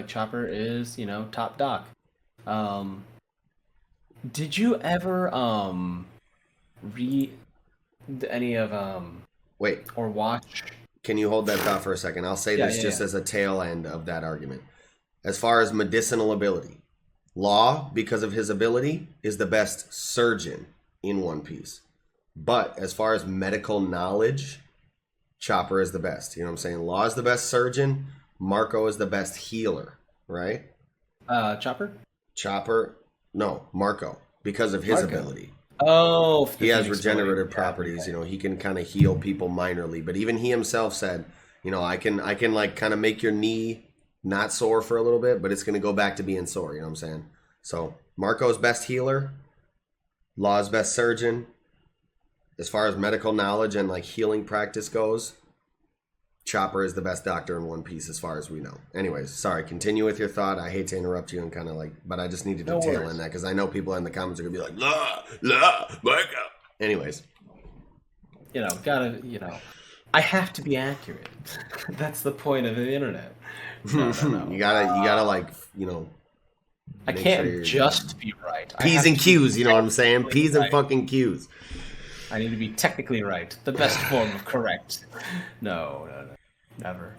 Chopper is, top doc. Did you ever read any of Wait. or watch? Can you hold that thought for a second? I'll say this just as a tail end of that argument. As far as medicinal ability, Law, because of his ability, is the best surgeon in One Piece. But as far as medical knowledge, Chopper is the best. You know what I'm saying? Law is the best surgeon. Marco is the best healer, right? Chopper? No, Marco, because of his ability. Oh, he has regenerative properties. Okay. He can kind of heal people minorly. But even he himself said, I can like kind of make your knee not sore for a little bit, but it's going to go back to being sore. You know what I'm saying? So Marco's best healer, Law's best surgeon. As far as medical knowledge and like healing practice goes, Chopper is the best doctor in One Piece as far as we know. Anyways, sorry, continue with your thought. I hate to interrupt you and kind of but I just needed to tail in that because I know people in the comments are going to be like, Marco. Anyways. I have to be accurate. That's the point of the internet. No. You gotta I can't just be right. P's and Q's, you know what I'm saying? P's and fucking Q's. I need to be technically right. The best form of correct. No. Never.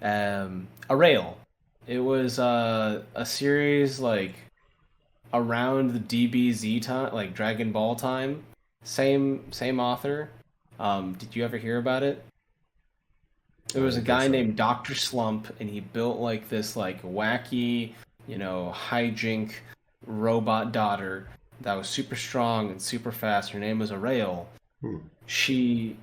A Rail. It was a series around the DBZ time, like Dragon Ball time. Same author. Did you ever hear about it? There was a guy named Dr. Slump, and he built like this like wacky, hijink robot daughter that was super strong and super fast. Her name was Arail. She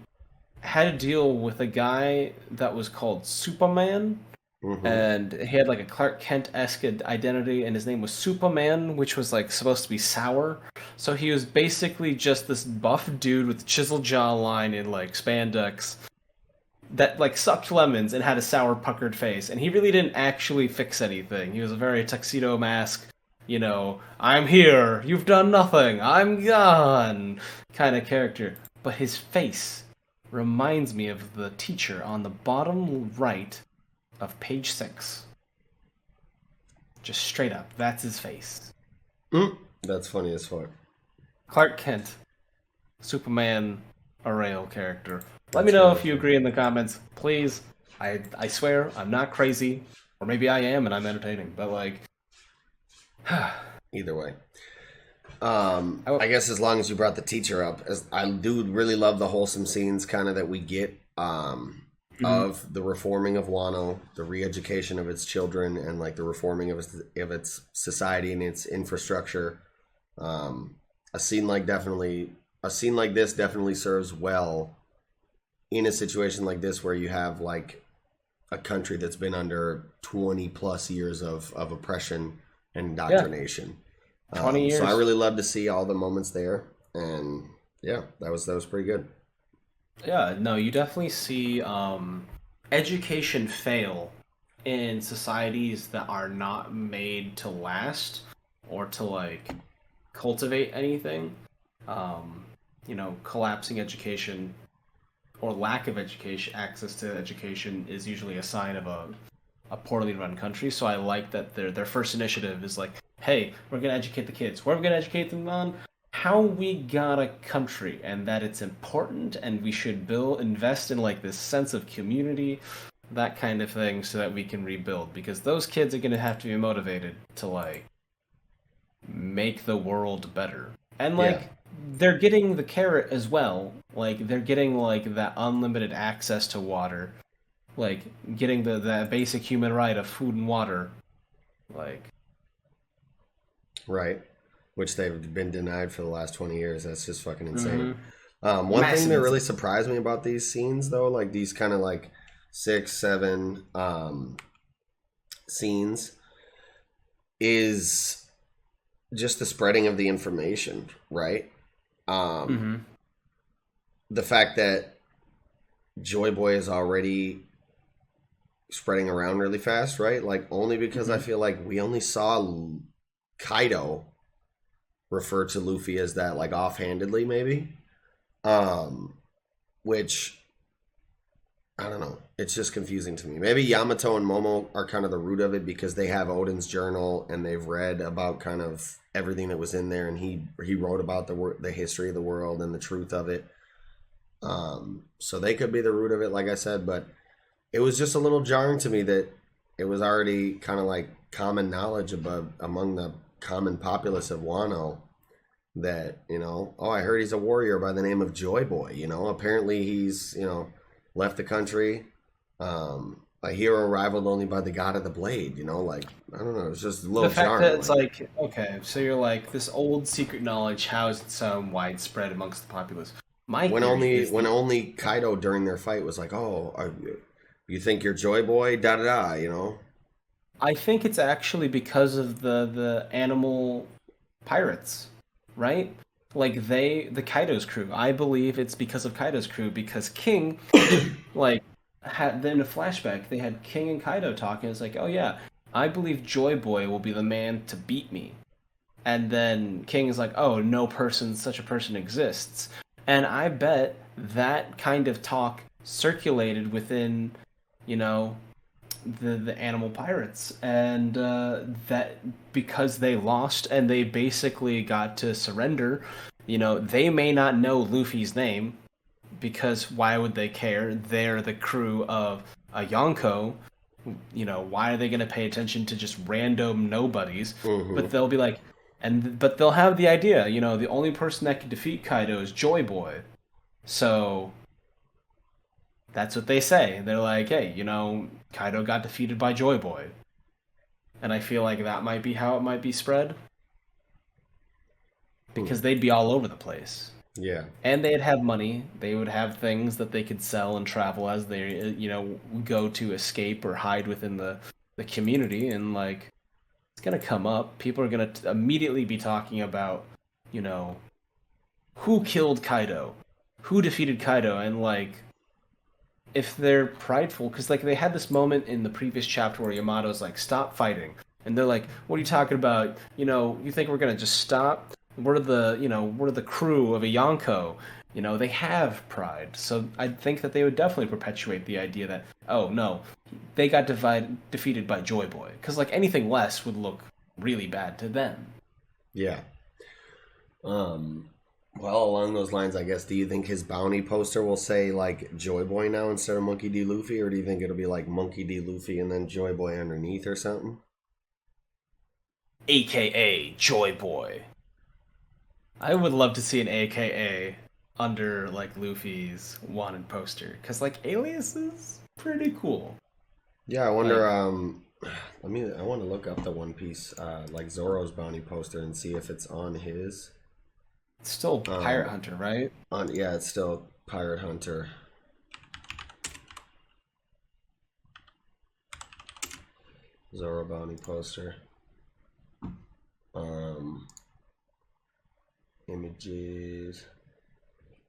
had to deal with a guy that was called Superman, and he had like a Clark Kent-esque identity, and his name was Superman, which was like supposed to be sour. So he was basically just this buff dude with chiseled jawline and like spandex that like sucked lemons and had a sour puckered face, and he really didn't actually fix anything. He was a very tuxedo mask, I'm here, you've done nothing, I'm gone kind of character. But his face reminds me of the teacher on the bottom right of page 6. Just straight up, that's his face. That's funny as fuck. Clark Kent, Superman, Arail character. Let me know if you agree in the comments, please. I swear I'm not crazy, or maybe I am and I'm entertaining, but like, either way. I guess as long as you brought the teacher up, as I do really love the wholesome scenes kind of that we get of the reforming of Wano, the re-education of its children, and like the reforming of its society and its infrastructure. A scene like this definitely serves well in a situation like this where you have like a country that's been under 20 plus years of oppression and indoctrination. 20 years. So I really love to see all the moments there, and yeah, that was pretty good. Yeah, no, you definitely see education fail in societies that are not made to last or to like cultivate anything. Collapsing education or lack of education, access to education is usually a sign of a poorly run country. So I like that their first initiative is like, hey, we're going to educate the kids. What are we going to educate them on? How we got a country, and that it's important, and we should invest in like this sense of community, that kind of thing, so that we can rebuild. Because those kids are going to have to be motivated to like make the world better. And like they're getting the carrot as well. Like they're getting like that unlimited access to water, like getting the basic human right of food and water, like. Right, which they've been denied for the last 20 years. That's just fucking insane. One thing that really surprised me about these scenes, though, like these kind of like 6, 7 scenes, is just the spreading of the information, right? The fact that Joy Boy is already spreading around really fast, right? Like only because I feel like we only saw Kaido refer to Luffy as that, like offhandedly, maybe. Which I don't know. It's just confusing to me. Maybe Yamato and Momo are kind of the root of it because they have Odin's journal and they've read about kind of everything that was in there, and he wrote about the history of the world and the truth of it. So they could be the root of it, like I said, but it was just a little jarring to me that it was already kind of like common knowledge among the common populace of Wano that, I heard he's a warrior by the name of Joy Boy, apparently he's, left the country, a hero rivaled only by the god of the blade, like, I don't know, it's just a little jarring. The fact that it's like, okay, so you're like, this old secret knowledge, how is it so widespread amongst the populace? When only Kaido during their fight was like, you think you're Joy Boy, da-da-da, I think it's actually because of the animal pirates, right? Like the Kaido's crew. I believe it's because of Kaido's crew, because King, like, had then a flashback. They had King and Kaido talking. It's like, oh yeah, I believe Joy Boy will be the man to beat me. And then King is like, oh, such a person exists. And I bet that kind of talk circulated within, the animal pirates, and that because they lost and they basically got to surrender, they may not know Luffy's name, because why would they care? They're the crew of a Yonko. Why are they going to pay attention to just random nobodies? But they'll be like, But they'll have the idea, the only person that can defeat Kaido is Joy Boy. So that's what they say. They're like, hey, Kaido got defeated by Joy Boy. And I feel like that might be how it might be spread. Because they'd be all over the place. Yeah. And they'd have money. They would have things that they could sell and travel as they, go to escape or hide within the community. And, like, it's going to come up. People are going to immediately be talking about, who killed Kaido? Who defeated Kaido? And, like, if they're prideful, because, like, they had this moment in the previous chapter where Yamato's like, stop fighting. And they're like, what are you talking about? You think we're going to just stop? We're the crew of a Yonko. They have pride. So I think that they would definitely perpetuate the idea that, oh, no, they got defeated by Joy Boy. Because, like, anything less would look really bad to them. Yeah. Well, along those lines, I guess, do you think his bounty poster will say, like, Joy Boy now instead of Monkey D. Luffy? Or do you think it'll be, like, Monkey D. Luffy and then Joy Boy underneath or something? AKA Joy Boy. I would love to see an AKA under, like, Luffy's wanted poster. Because, like, Alias is pretty cool. Yeah, I wonder, I want to look up the One Piece, like, Zoro's bounty poster and see if it's on his. It's still Pirate Hunter, right? Yeah, it's still Pirate Hunter. Zoro bounty poster. Images.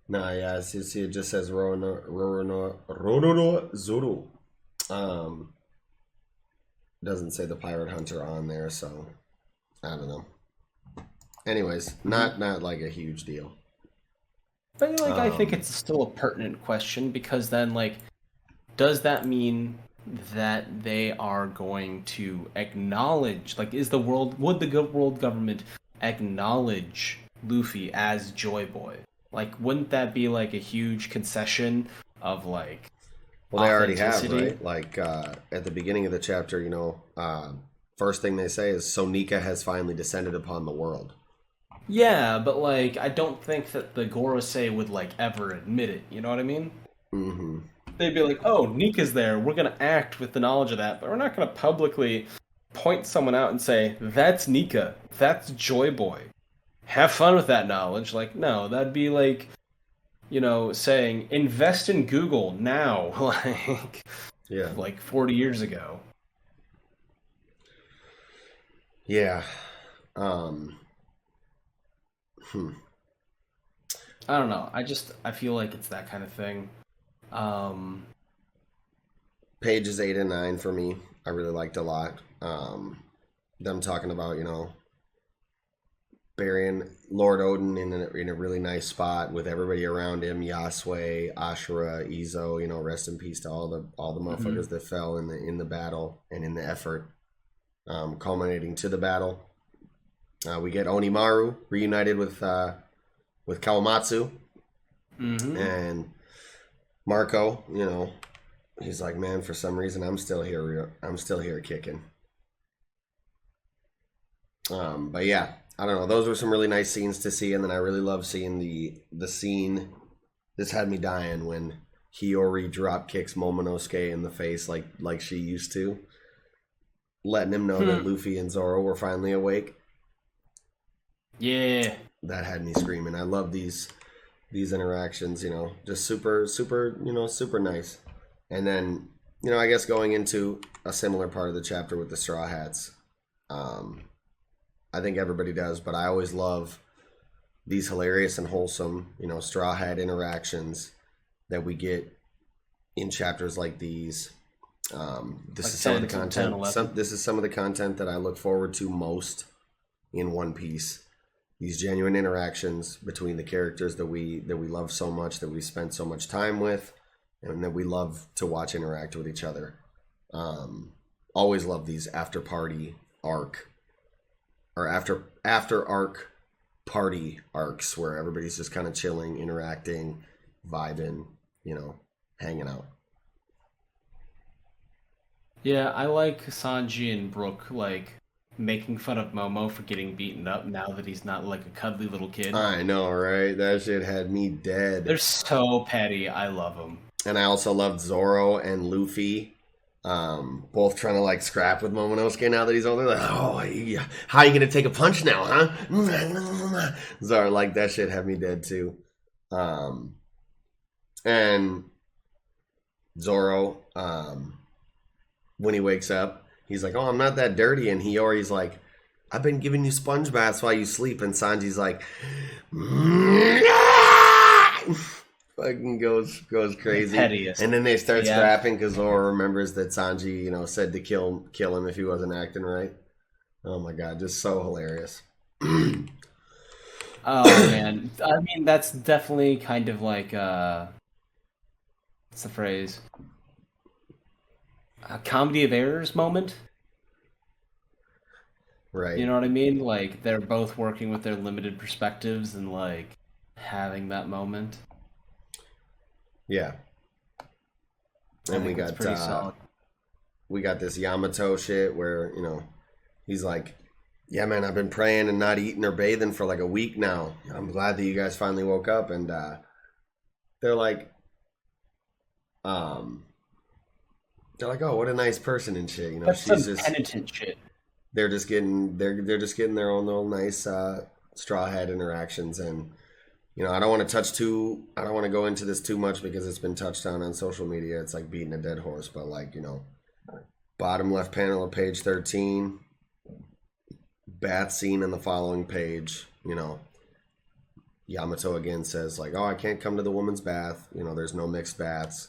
Nah, yeah, see, it just says Rorono Zoro. Doesn't say the Pirate Hunter on there, so I don't know. Anyways, not like a huge deal. But, like, I think it's still a pertinent question, because then, like, does that mean that they are going to acknowledge, like, would the world government acknowledge Luffy as Joy Boy? Like, wouldn't that be, like, a huge concession of, like, well, they already have, right? Like, at the beginning of the chapter, first thing they say is, so Nika has finally descended upon the world. Yeah, but, like, I don't think that the Gorosei would, like, ever admit it, you know what I mean? Mm-hmm. They'd be like, oh, Nika's there, we're gonna act with the knowledge of that, but we're not gonna publicly point someone out and say, that's Nika, that's Joy Boy. Have fun with that knowledge. Like, no, that'd be like, saying, invest in Google now, like 40 years ago. Yeah. I don't know. I feel like it's that kind of thing. Pages 8 and 9 for me, I really liked a lot. Them talking about, burying Lord Odin in a really nice spot with everybody around him, Yasue, Ashura, Izo, rest in peace to all the motherfuckers that fell in the battle and in the effort, culminating to the battle. We get Onimaru reunited with Kawamatsu, and Marco. He's like, man, for some reason I'm still here. I'm still here kicking. But yeah, I don't know. Those were some really nice scenes to see, and then I really love seeing the scene. This had me dying when Hiyori drop kicks Momonosuke in the face like she used to, letting him know that Luffy and Zoro were finally awake. Yeah, that had me screaming. I love these interactions. Just super nice. And then I guess going into a similar part of the chapter with the Straw Hats. I think everybody does, but I always love these hilarious and wholesome, Straw Hat interactions that we get in chapters like these. This is some of the content. This is some of the content that I look forward to most in One Piece. These genuine interactions between the characters that we love so much, that we spent so much time with, and that we love to watch interact with each other. Always love these after party arc. Or after arc party arcs where everybody's just kind of chilling, interacting, vibing, hanging out. Yeah, I like Sanji and Brook, like, making fun of Momo for getting beaten up now that he's not like a cuddly little kid. I know, right? That shit had me dead. They're so petty. I love them. And I also loved Zoro and Luffy, both trying to like scrap with Momonosuke now that he's older. Like, oh, yeah. How are you gonna take a punch now, huh? Zoro, like that shit had me dead too. And Zoro, when he wakes up, he's like, "Oh, I'm not that dirty," and Hiyori's like, "I've been giving you sponge baths while you sleep," and Sanji's like, fucking goes crazy. Pettiest. And then they start scrapping because Zoro remembers that Sanji, said to kill him if he wasn't acting right. Oh my god, just so hilarious. Oh man, I mean that's definitely kind of like what's the phrase? A comedy of errors moment. Right. You know what I mean? Like they're both working with their limited perspectives and like having that moment. Yeah. And we got pretty solid. We got this Yamato shit where, he's like, "Yeah, man, I've been praying and not eating or bathing for like a week now. I'm glad that you guys finally woke up." And they're like, "Oh, what a nice person and shit." That's she's some just penitent shit. They're just getting their own little nice straw hat interactions. And I don't want to go into this too much because it's been touched on social media. It's like beating a dead horse, but like, bottom left panel of page 13, bath scene in the following page, Yamato again says like, "Oh, I can't come to the woman's bath. There's no mixed baths."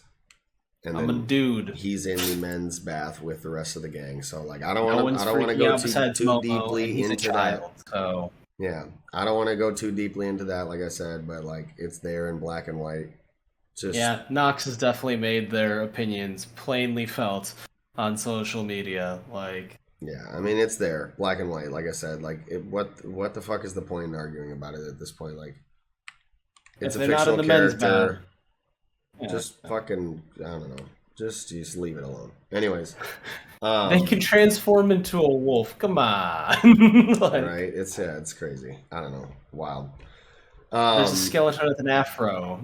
And I'm a dude. He's in the men's bath with the rest of the gang. So like, I don't want to go too deeply into that. So yeah, I don't want to go too deeply into that, like I said, but like it's there in black and white. Yeah, Nox has definitely made their opinions plainly felt on social media. Like, yeah, I mean it's there, black and white. Like I said, like what the fuck is the point in arguing about it at this point? Like, it's a fictional character. Just fucking, I don't know. Just leave it alone. Anyways, they can transform into a wolf. Come on, right? It's crazy. I don't know. Wild. There's a skeleton with an afro.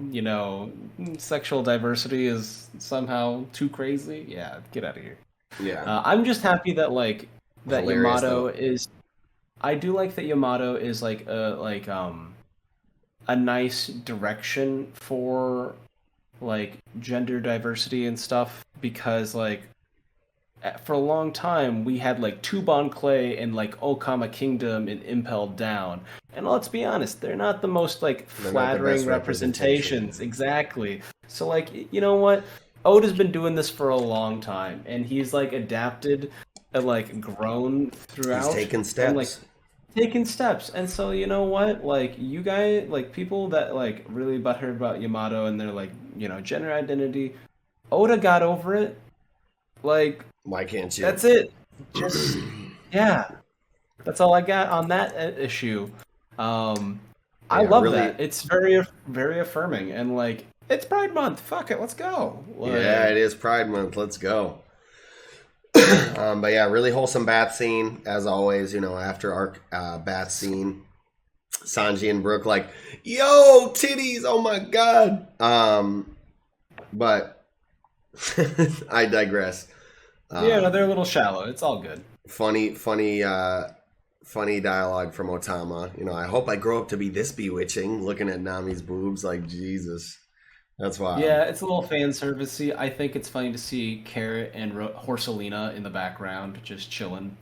Sexual diversity is somehow too crazy. Yeah, get out of here. Yeah. I'm just happy that that hilarious, Yamato though. is. I do like that Yamato is a nice direction for gender diversity and stuff, because for a long time we had Tubon Clay and Okama Kingdom and Impelled Down, and let's be honest, they're not the most flattering representations. Exactly. So you know what, Oda's been doing this for a long time and he's adapted and grown throughout. He's taken steps. Taking steps. And so you know what, you guys, people that really butthurt about Yamato and their gender identity, Oda got over it. Why can't you? That's it. Just yeah, that's all I got on that issue. I love really, that. It's very, very affirming, and it's Pride Month. Fuck it, let's go. Yeah, it is Pride Month. Let's go. But yeah, really wholesome bath scene as always. After arc bath scene, Sanji and Brook yo, titties, oh my god. But I digress. Yeah, they're a little shallow. It's all good. Funny dialogue from Otama. I hope I grow up to be this bewitching. Looking at Nami's boobs, Jesus. That's why. Yeah, it's a little fan servicey. I think it's funny to see Carrot and Horselina in the background just chilling.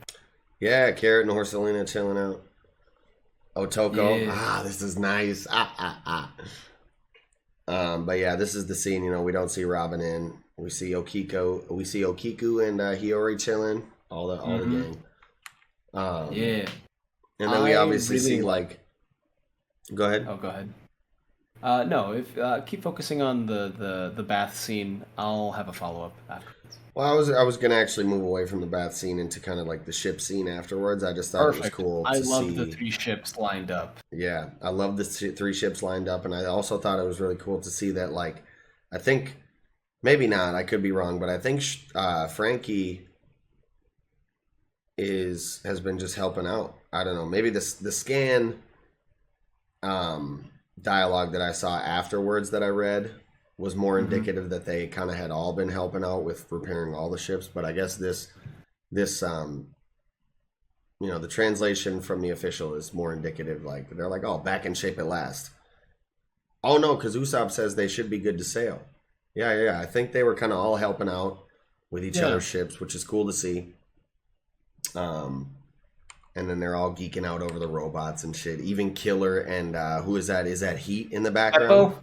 Yeah, Carrot and Horselina chilling out. Otoko. Yeah. This is nice. But yeah, this is the scene. We don't see Robin in. We see Okiku and Hiyori chilling. All the gang. Yeah. And then we obviously really see Go ahead. Oh, go ahead. No, if keep focusing on the bath scene. I'll have a follow up afterwards. Well, I was gonna actually move away from the bath scene into kind of the ship scene afterwards. I just thought It was cool. I love the 3 ships lined up. Yeah, I love the 3 ships lined up, and I also thought it was really cool to see that. I think maybe not. I could be wrong, but I think Frankie has been just helping out. I don't know. Maybe the scan dialogue that I saw afterwards that I read was more indicative that they kind of had all been helping out with repairing all the ships. But I guess this the translation from the official is more indicative. Like they're like, oh, back in shape at last. Oh no, because Usopp says they should be good to sail. Yeah. I think they were kind of all helping out with each other's ships, which is cool to see. And then they're all geeking out over the robots and shit. Even Killer and who is that? Is that Heat in the background? Beppo?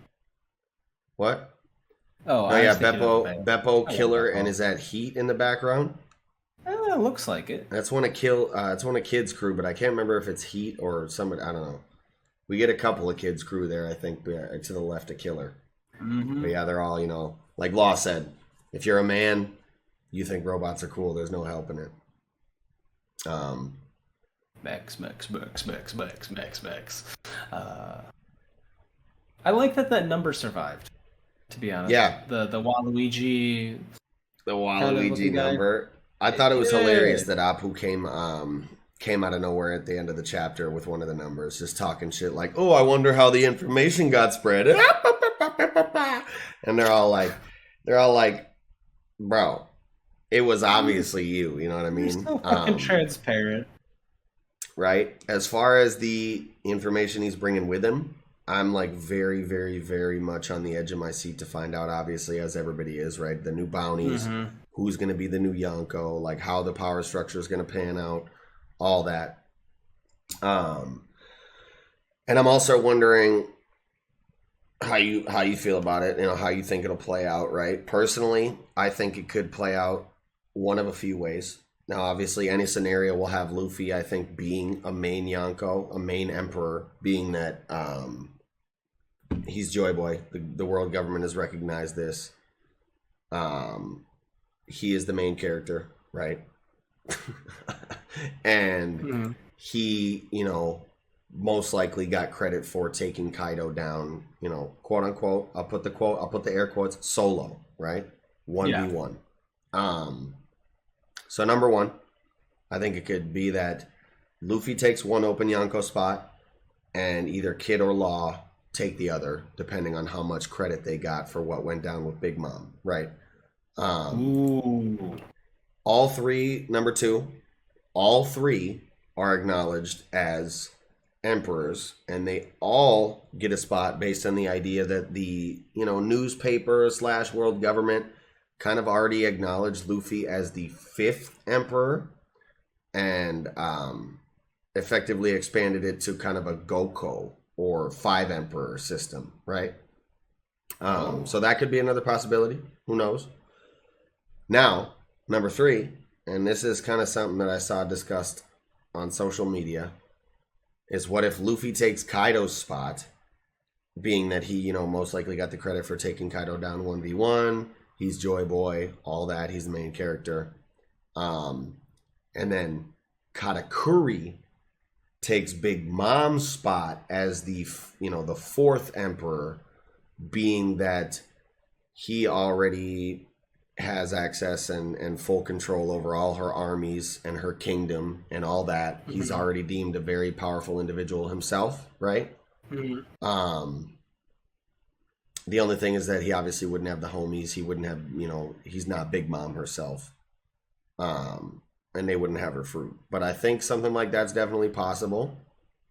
What? Oh, Beppo, Killer, and is that Heat in the background? It looks like it. That's one of it's one of Kid's crew, but I can't remember if it's Heat or somebody. I don't know. We get a couple of Kid's crew there, I think, to the left of Killer. But yeah, they're all, like Law said, if you're a man, you think robots are cool. There's no helping it. Max. I like that number survived, to be honest. Yeah. The Waluigi. The Waluigi number. I thought it was hilarious that Apu came out of nowhere at the end of the chapter with one of the numbers, just talking shit like, oh, I wonder how the information got spread. And they're all like, bro, it was obviously you. You know what I mean? You're so fucking transparent. Right? As far as the information he's bringing with him, I'm like very, very, very much on the edge of my seat to find out, obviously, as everybody is, right? The new bounties, who's going to be the new Yonko, like how the power structure is going to pan out, all that. And I'm also wondering how you feel about it, how you think it'll play out, right? Personally, I think it could play out one of a few ways. Now, obviously, any scenario will have Luffy, I think, being a main Yonko, a main emperor, being that he's Joy Boy. The world government has recognized this. He is the main character, right? And he, most likely got credit for taking Kaido down, quote unquote. I'll put the air quotes, solo, right? 1v1. So number one, I think it could be that Luffy takes one open Yonko spot and either Kid or Law take the other, depending on how much credit they got for what went down with Big Mom, right? All three, number two, all three are acknowledged as emperors, and they all get a spot based on the idea that the, newspaper / world government kind of already acknowledged Luffy as the 5th emperor and effectively expanded it to kind of a Goko or 5 emperor system, right? So that could be another possibility. Who knows? Now, number 3, and this is kind of something that I saw discussed on social media, is what if Luffy takes Kaido's spot, being that he, most likely got the credit for taking Kaido down 1v1, he's Joy Boy, all that, he's the main character. And then Katakuri takes Big Mom's spot as the 4th emperor, being that he already has access and full control over all her armies and her kingdom and all that. He's already deemed a very powerful individual himself, right? The only thing is that he obviously wouldn't have the homies. He wouldn't have, he's not Big Mom herself. And they wouldn't have her fruit. But I think something like that's definitely possible,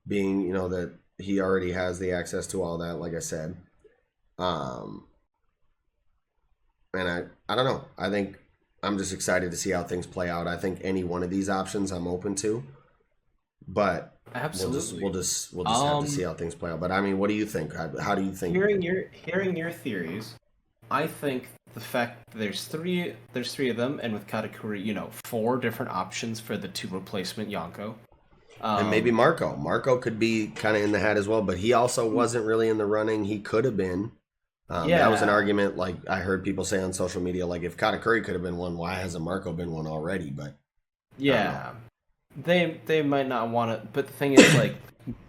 being, that he already has the access to all that, like I said. And I don't know. I think I'm just excited to see how things play out. I think any one of these options I'm open to. But absolutely, we'll just have to see how things play out. But I mean, what do you think? How do you think? Hearing your theories, I think the fact that there's three of them, and with Katakuri, 4 different options for the 2 replacement Yonko. And maybe Marco. Marco could be kind of in the hat as well, but he also wasn't really in the running. He could have been. That was an argument, like I heard people say on social media, like if Katakuri could have been one, why hasn't Marco been one already? But yeah, they might not want it. But the thing is, like,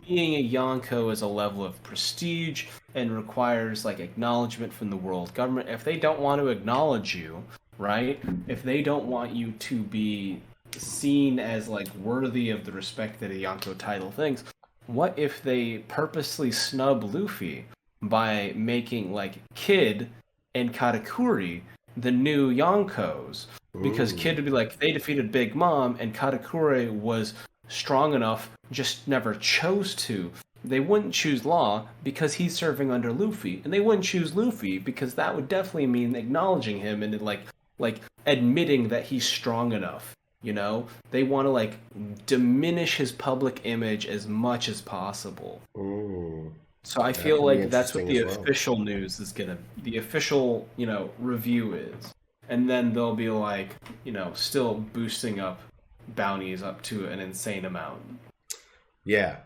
being a Yonko is a level of prestige and requires like acknowledgement from the world government. If they don't want to acknowledge you, right? If they don't want you to be seen as like worthy of the respect that a Yonko title thinks, what if they purposely snub Luffy by making like Kid and Katakuri the new Yonkos? Because Kid would be like, they defeated Big Mom, and Katakuri was strong enough, just never chose to. They wouldn't choose Law because he's serving under Luffy, and they wouldn't choose Luffy because that would definitely mean acknowledging him and like admitting that he's strong enough. You know, they want to like diminish his public image as much as possible. So I feel like that's what the official news is gonna, the official, you know, review is, and then they'll be like, you know, still boosting up bounties up to an insane amount. Yeah.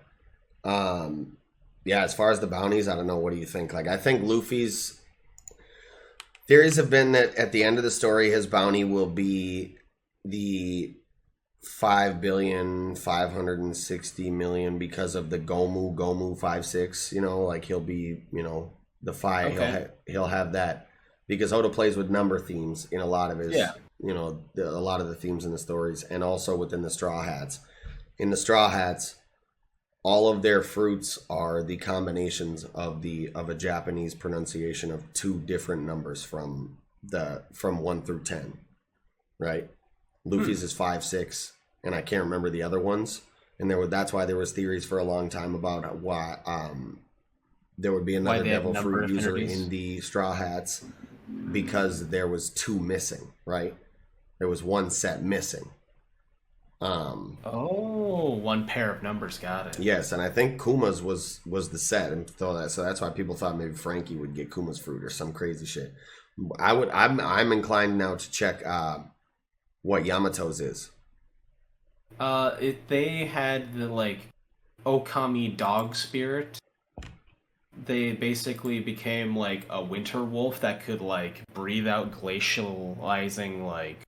Yeah, as far as the bounties, I don't know. What do you think? Like, I think Luffy's theories have been that at the end of the story, his bounty will be the 5,560,000,000 because of the Gomu 56. You know, like he'll be, you know, the five. Okay. He'll have that because Oda plays with number themes in a lot of his, you know, a lot of the themes in the stories, and also within the Straw Hats. In the Straw Hats, all of their fruits are the combinations of a Japanese pronunciation of two different numbers from 1 through 10, right? Luffy's is 5, 6, and I can't remember the other ones. And that's why there was theories for a long time about why there would be another devil fruit user in the Straw Hats, because there was 2 missing, right? There was 1 set missing. 1 pair of numbers, got it. Yes, and I think Kuma's was the set, and so that's why people thought maybe Frankie would get Kuma's fruit or some crazy shit. I'm inclined now to check what Yamato's is. They had the like Okami dog spirit. They basically became like a winter wolf that could like breathe out glacializing like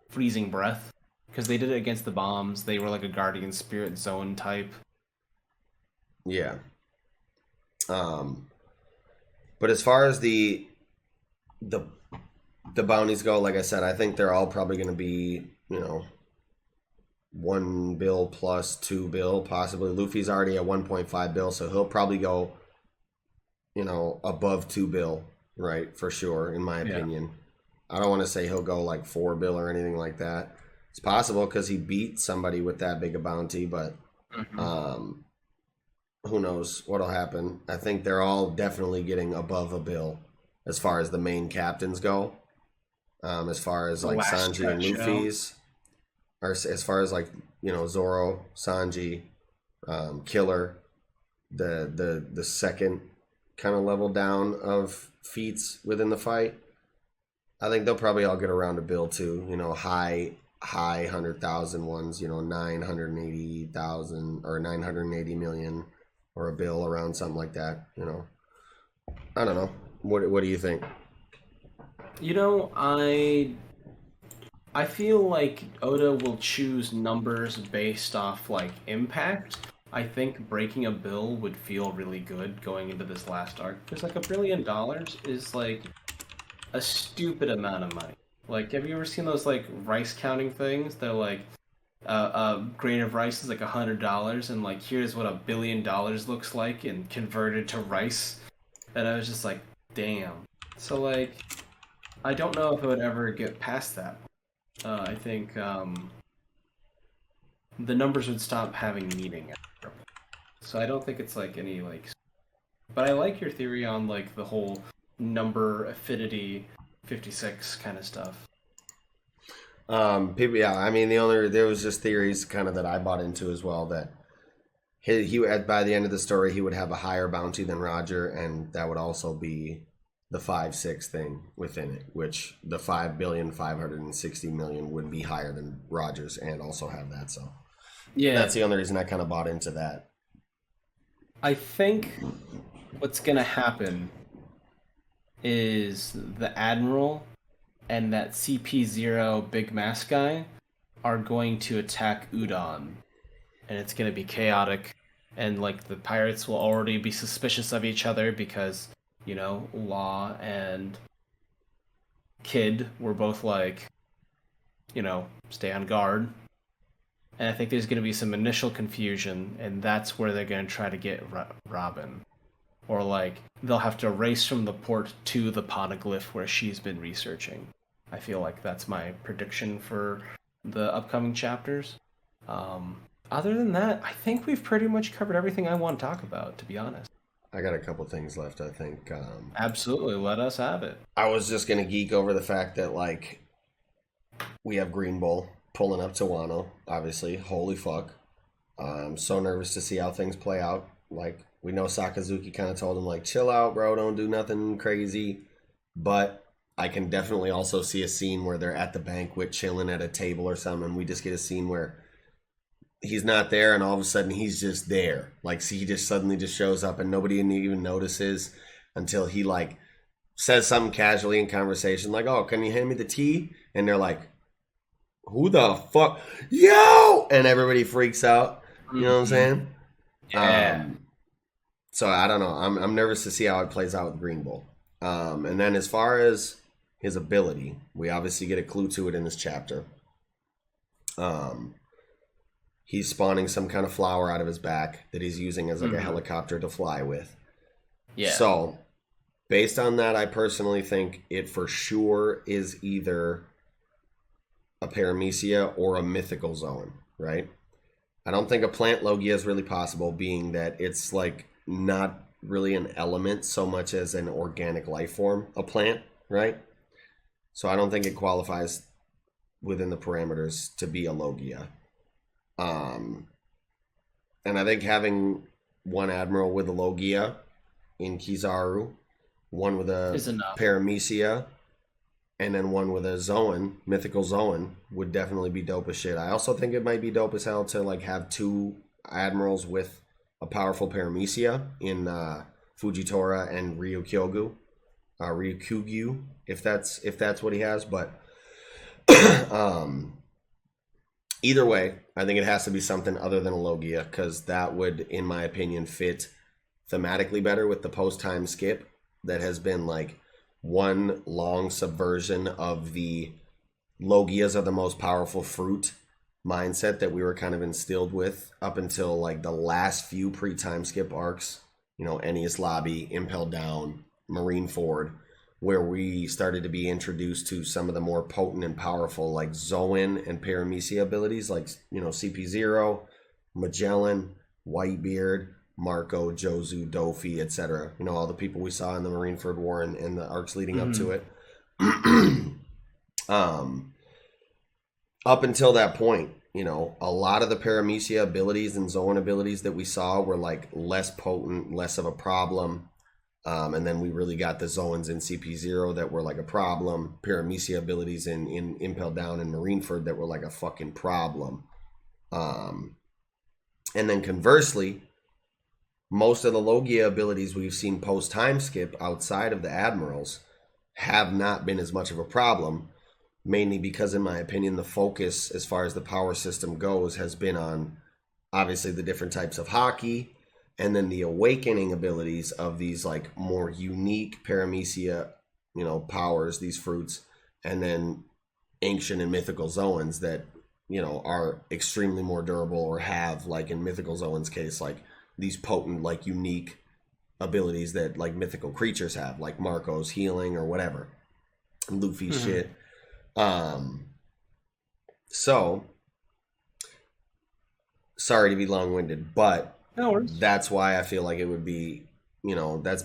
freezing breath. Because they did it against the bombs. They were like a guardian spirit zone type. Yeah. But as far as the bounties go, like I said, I think they're all probably going to be, you know, 1 bill plus 2 bill, possibly. Luffy's already at 1.5 bill, so he'll probably go, you know, above 2 bill, right? For sure, in my opinion. I don't want to say he'll go like 4 bill or anything like that. It's possible because he beat somebody with that big a bounty, but who knows what'll happen. I think they're all definitely getting above a bill as far as the main captains go. As far as like Sanji and Luffy's, or as far as like, you know, Zoro, Sanji, Killer, the second kind of level down of feats within the fight. I think they'll probably all get around a bill too. You know, high 100,000 ones, you know, 980,000 or 980 million, or a bill around something like that. You know, I don't know. What do you think? You know, I feel like Oda will choose numbers based off like impact. I think breaking a bill would feel really good going into this last arc, because like $1 billion is like a stupid amount of money. Like, have you ever seen those like rice counting things? They're like a grain of rice is like $100, and like here's what $1 billion looks like and converted to rice. And I was just like, damn. So like, I don't know if it would ever get past that. I think the numbers would stop having meaning. So I don't think it's like any like. But I like your theory on like the whole number affinity 56 kind of stuff. People, yeah. I mean, there was just theories kind of that I bought into as well, that he by the end of the story he would have a higher bounty than Roger, and that would also be the 5-6 thing within it, which the 5,560,000,000 would be higher than Roger's and also have that. So yeah, that's the only reason I kind of bought into that. I think what's gonna happen is the Admiral and that CP0 Big Mask guy are going to attack Udon, and it's going to be chaotic, and like the pirates will already be suspicious of each other because, you know, Law and Kid were both like stay on guard. And I think there's going to be some initial confusion, and that's where they're going to try to get Robin. Or, like, they'll have to race from the port to the poneglyph where she's been researching. I feel like that's my prediction for the upcoming chapters. Other than that, I think we've pretty much covered everything I want to talk about, to be honest. I got a couple things left, I think. Absolutely, let us have it. I was just going to geek over the fact that, like, we have Green Bull pulling up to Wano, obviously. Holy fuck. I'm so nervous to see how things play out. Like, we know Sakazuki kind of told him, like, chill out, bro, don't do nothing crazy. But I can definitely also see a scene where they're at the banquet chilling at a table or something, and we just get a scene where he's not there, and all of a sudden he's just there. Like, see, he just suddenly just shows up, and nobody even notices until he, like, says something casually in conversation, like, oh, can you hand me the tea? And they're like, who the fuck? Yo! And everybody freaks out. You know what I'm saying? Yeah. So I don't know. I'm nervous to see how it plays out with Green Bull. And then as far as his ability, we obviously get a clue to it in this chapter. He's spawning some kind of flower out of his back that he's using as like a helicopter to fly with. Yeah. So based on that, I personally think it for sure is either a paramecia or a mythical zone, right? I don't think a plant logia is really possible, being that it's like not really an element so much as an organic life form, a plant, right? So I don't think it qualifies within the parameters to be a logia. And I think having one admiral with a logia in Kizaru, one with a paramecia, and then one with a Zoan, mythical Zoan, would definitely be dope as shit. I also think it might be dope as hell to like have two admirals with a powerful paramecia in Fujitora and Ryukyu, if that's what he has. But either way, I think it has to be something other than a logia, because that would, in my opinion, fit thematically better with the post-time skip that has been like one long subversion of the logias are the most powerful fruit mindset that we were kind of instilled with up until like the last few pre-time skip arcs, Ennius Lobby, Impel Down, Marineford, where we started to be introduced to some of the more potent and powerful like Zoan and paramecia abilities, like CP0, Magellan, Whitebeard, Marco, Jozu, Dofi, etc. All the people we saw in the Marineford War and the arcs leading up to it. Up until that point, a lot of the paramecia abilities and Zoan abilities that we saw were like less potent, less of a problem. And then we really got the Zoans in CP0 that were like a problem. Paramecia abilities in Impel Down and Marineford that were like a fucking problem. And then conversely, most of the Logia abilities we've seen post-time skip outside of the Admirals have not been as much of a problem, mainly because, in my opinion, the focus as far as the power system goes has been on, obviously, the different types of hockey, and then the awakening abilities of these, like, more unique paramecia, powers, these fruits, and then ancient and mythical Zoans that, are extremely more durable or have, like, in mythical Zoan's case, like, these potent, like, unique abilities that, like, mythical creatures have, like Marco's healing or whatever. Luffy's shit. So, sorry to be long-winded, but that's why I feel like it would be, that's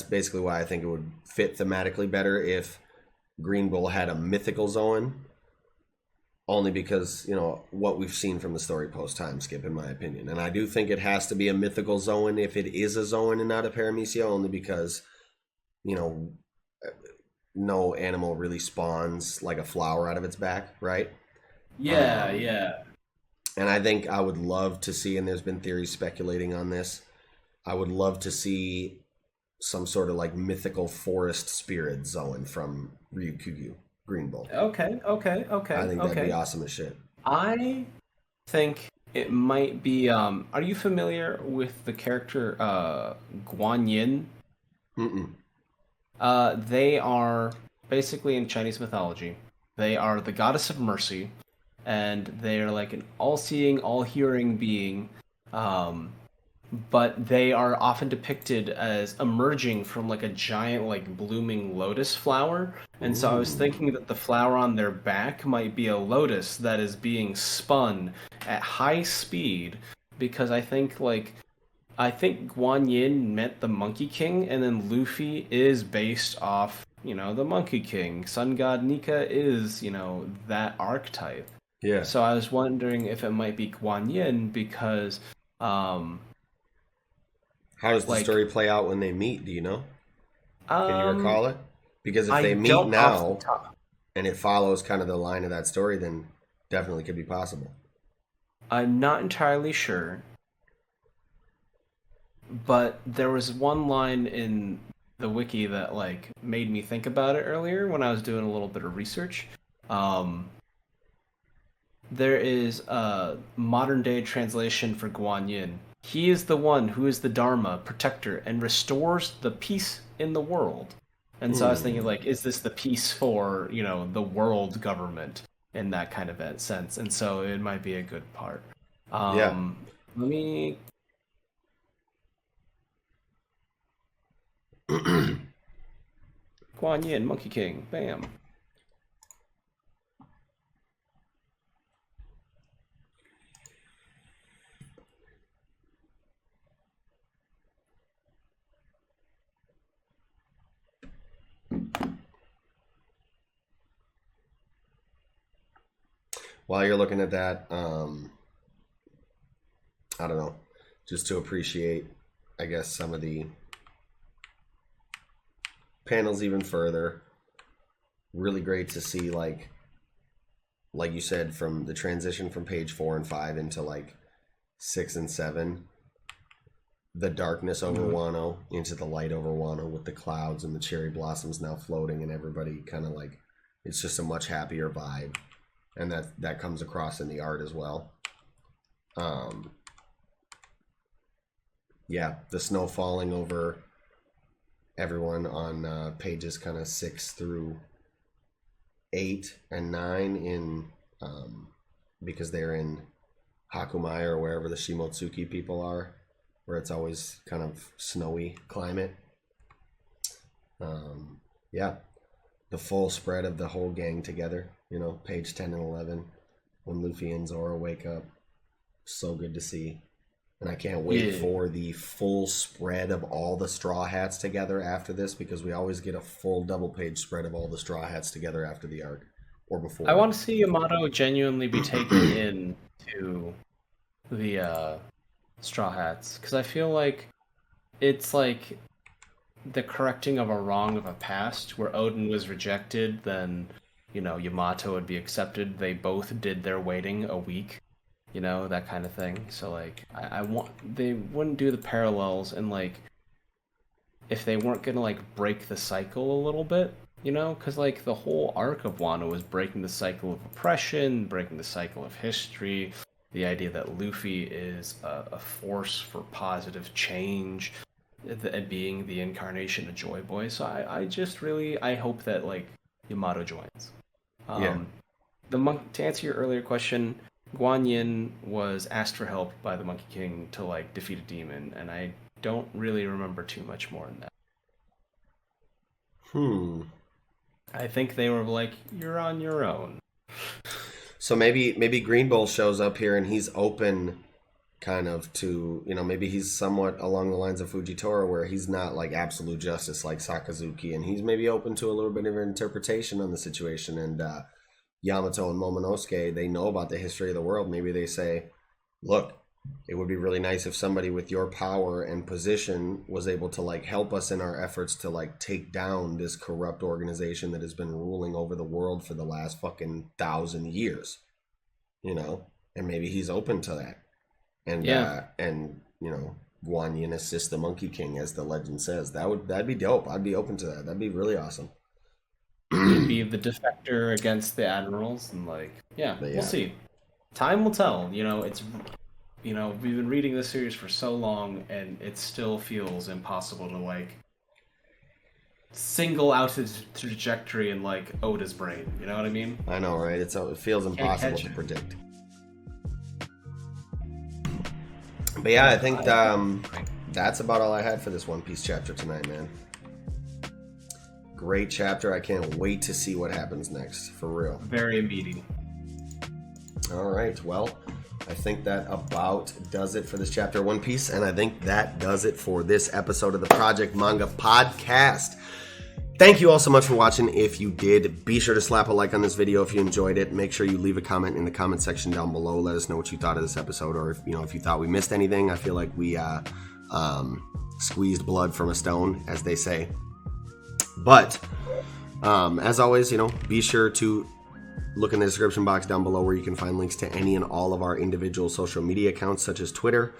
basically why I think it would fit thematically better if Green Bull had a mythical Zoan, only because, what we've seen from the story post-time skip, in my opinion. And I do think it has to be a mythical Zoan if it is a Zoan and not a paramecia, only because, no animal really spawns like a flower out of its back, right? Yeah. And I think I would love to see, and there's been theories speculating on this, I would love to see some sort of like mythical forest spirit Zoan from Ryukyu, Green Bull. Okay. I think that'd be awesome as shit. I think it might be, are you familiar with the character Guan Yin? Mm-mm. They are basically in Chinese mythology. They are the goddess of mercy, and they are like an all-seeing, all-hearing being. But they are often depicted as emerging from like a giant like blooming lotus flower. And so I was thinking that the flower on their back might be a lotus that is being spun at high speed, because I think Guan Yin met the Monkey King, and then Luffy is based off, the Monkey King. Sun God Nika is, that archetype. Yeah. So I was wondering if it might be Guan Yin because How does the like story play out when they meet? Do you know? Can you um recall it? Because if I they meet don't off the now top. and it follows kind of the line of that story, then definitely could be possible. I'm not entirely sure, but there was one line in the wiki that like made me think about it earlier when I was doing a little bit of research. Um, there is a modern day translation for Guan Yin. He is the one who is the Dharma protector and restores the peace in the world. And so I was thinking, like, is this the peace for, the world government in that kind of sense? And so it might be a good part. Yeah. Let me. Guan Yin, Monkey King, bam. While you're looking at that, I don't know, just to appreciate, I guess, some of the panels even further. Really great to see, like you said, from the transition from page 4 and 5 into like 6 and 7, the darkness over Wano into the light over Wano with the clouds and the cherry blossoms now floating, and everybody kind of like, it's just a much happier vibe, and that comes across in the art as well. Yeah, the snow falling over everyone on pages kind of 6 through 8 and 9 in because they're in Hakumai or wherever the Shimotsuki people are, where it's always kind of snowy climate. Yeah, the full spread of the whole gang together, page 10 and 11 when Luffy and Zoro wake up. So good to see. And I can't wait for the full spread of all the Straw Hats together after this, because we always get a full double page spread of all the Straw Hats together after the arc or before. I want to see Yamato genuinely be taken in to the Straw Hats, because I feel like it's like the correcting of a wrong of a past, where Odin was rejected, then Yamato would be accepted. They both did their waiting a week. That kind of thing. So like, I want, they wouldn't do the parallels, and like, if they weren't gonna like break the cycle a little bit, because like the whole arc of Wano was breaking the cycle of oppression, breaking the cycle of history, the idea that Luffy is a force for positive change, being the incarnation of Joy Boy. So I hope that like Yamato joins. Yeah. To answer your earlier question, Guan Yin was asked for help by the Monkey King to like defeat a demon, and I don't really remember too much more than that. I think they were like, "You're on your own." So maybe Green Bull shows up here and he's open, kind of to maybe he's somewhat along the lines of Fujitora, where he's not like absolute justice like Sakazuki, and he's maybe open to a little bit of interpretation on the situation. And Yamato and Momonosuke, they know about the history of the world. Maybe they say, look, it would be really nice if somebody with your power and position was able to like help us in our efforts to like take down this corrupt organization that has been ruling over the world for the last fucking 1,000 years, and maybe he's open to that. And Guan Yin assists the Monkey King, as the legend says. That'd be dope. I'd be open to that. That'd be really awesome. He'd be the defector against the admirals, and like, we'll see. Time will tell. It's we've been reading this series for so long, and it still feels impossible to like single out its trajectory in like Oda's brain. You know what I mean? I know, right? It feels impossible catch to it. predict. But yeah, I think that's about all I had for this One Piece chapter tonight, man. Great chapter. I can't wait to see what happens next, for real. Very meaty. All right, well, I think that about does it for this chapter of One Piece, and I think that does it for this episode of the Project Manga Podcast. Thank you all so much for watching. If you did, be sure to slap a like on this video if you enjoyed it. Make sure you leave a comment in the comment section down below. Let us know what you thought of this episode, or if you thought we missed anything. I feel like we squeezed blood from a stone, as they say. But as always, be sure to look in the description box down below where you can find links to any and all of our individual social media accounts, such as Twitter,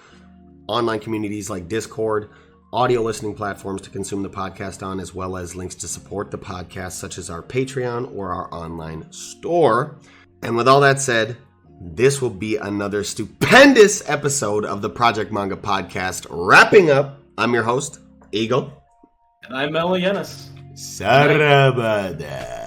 online communities like Discord, audio listening platforms to consume the podcast on, as well as links to support the podcast, such as our Patreon or our online store. And with all that said, this will be another stupendous episode of the Project Manga Podcast wrapping up. I'm your host, Eagle. And I'm Melo Yenis. Sarabada.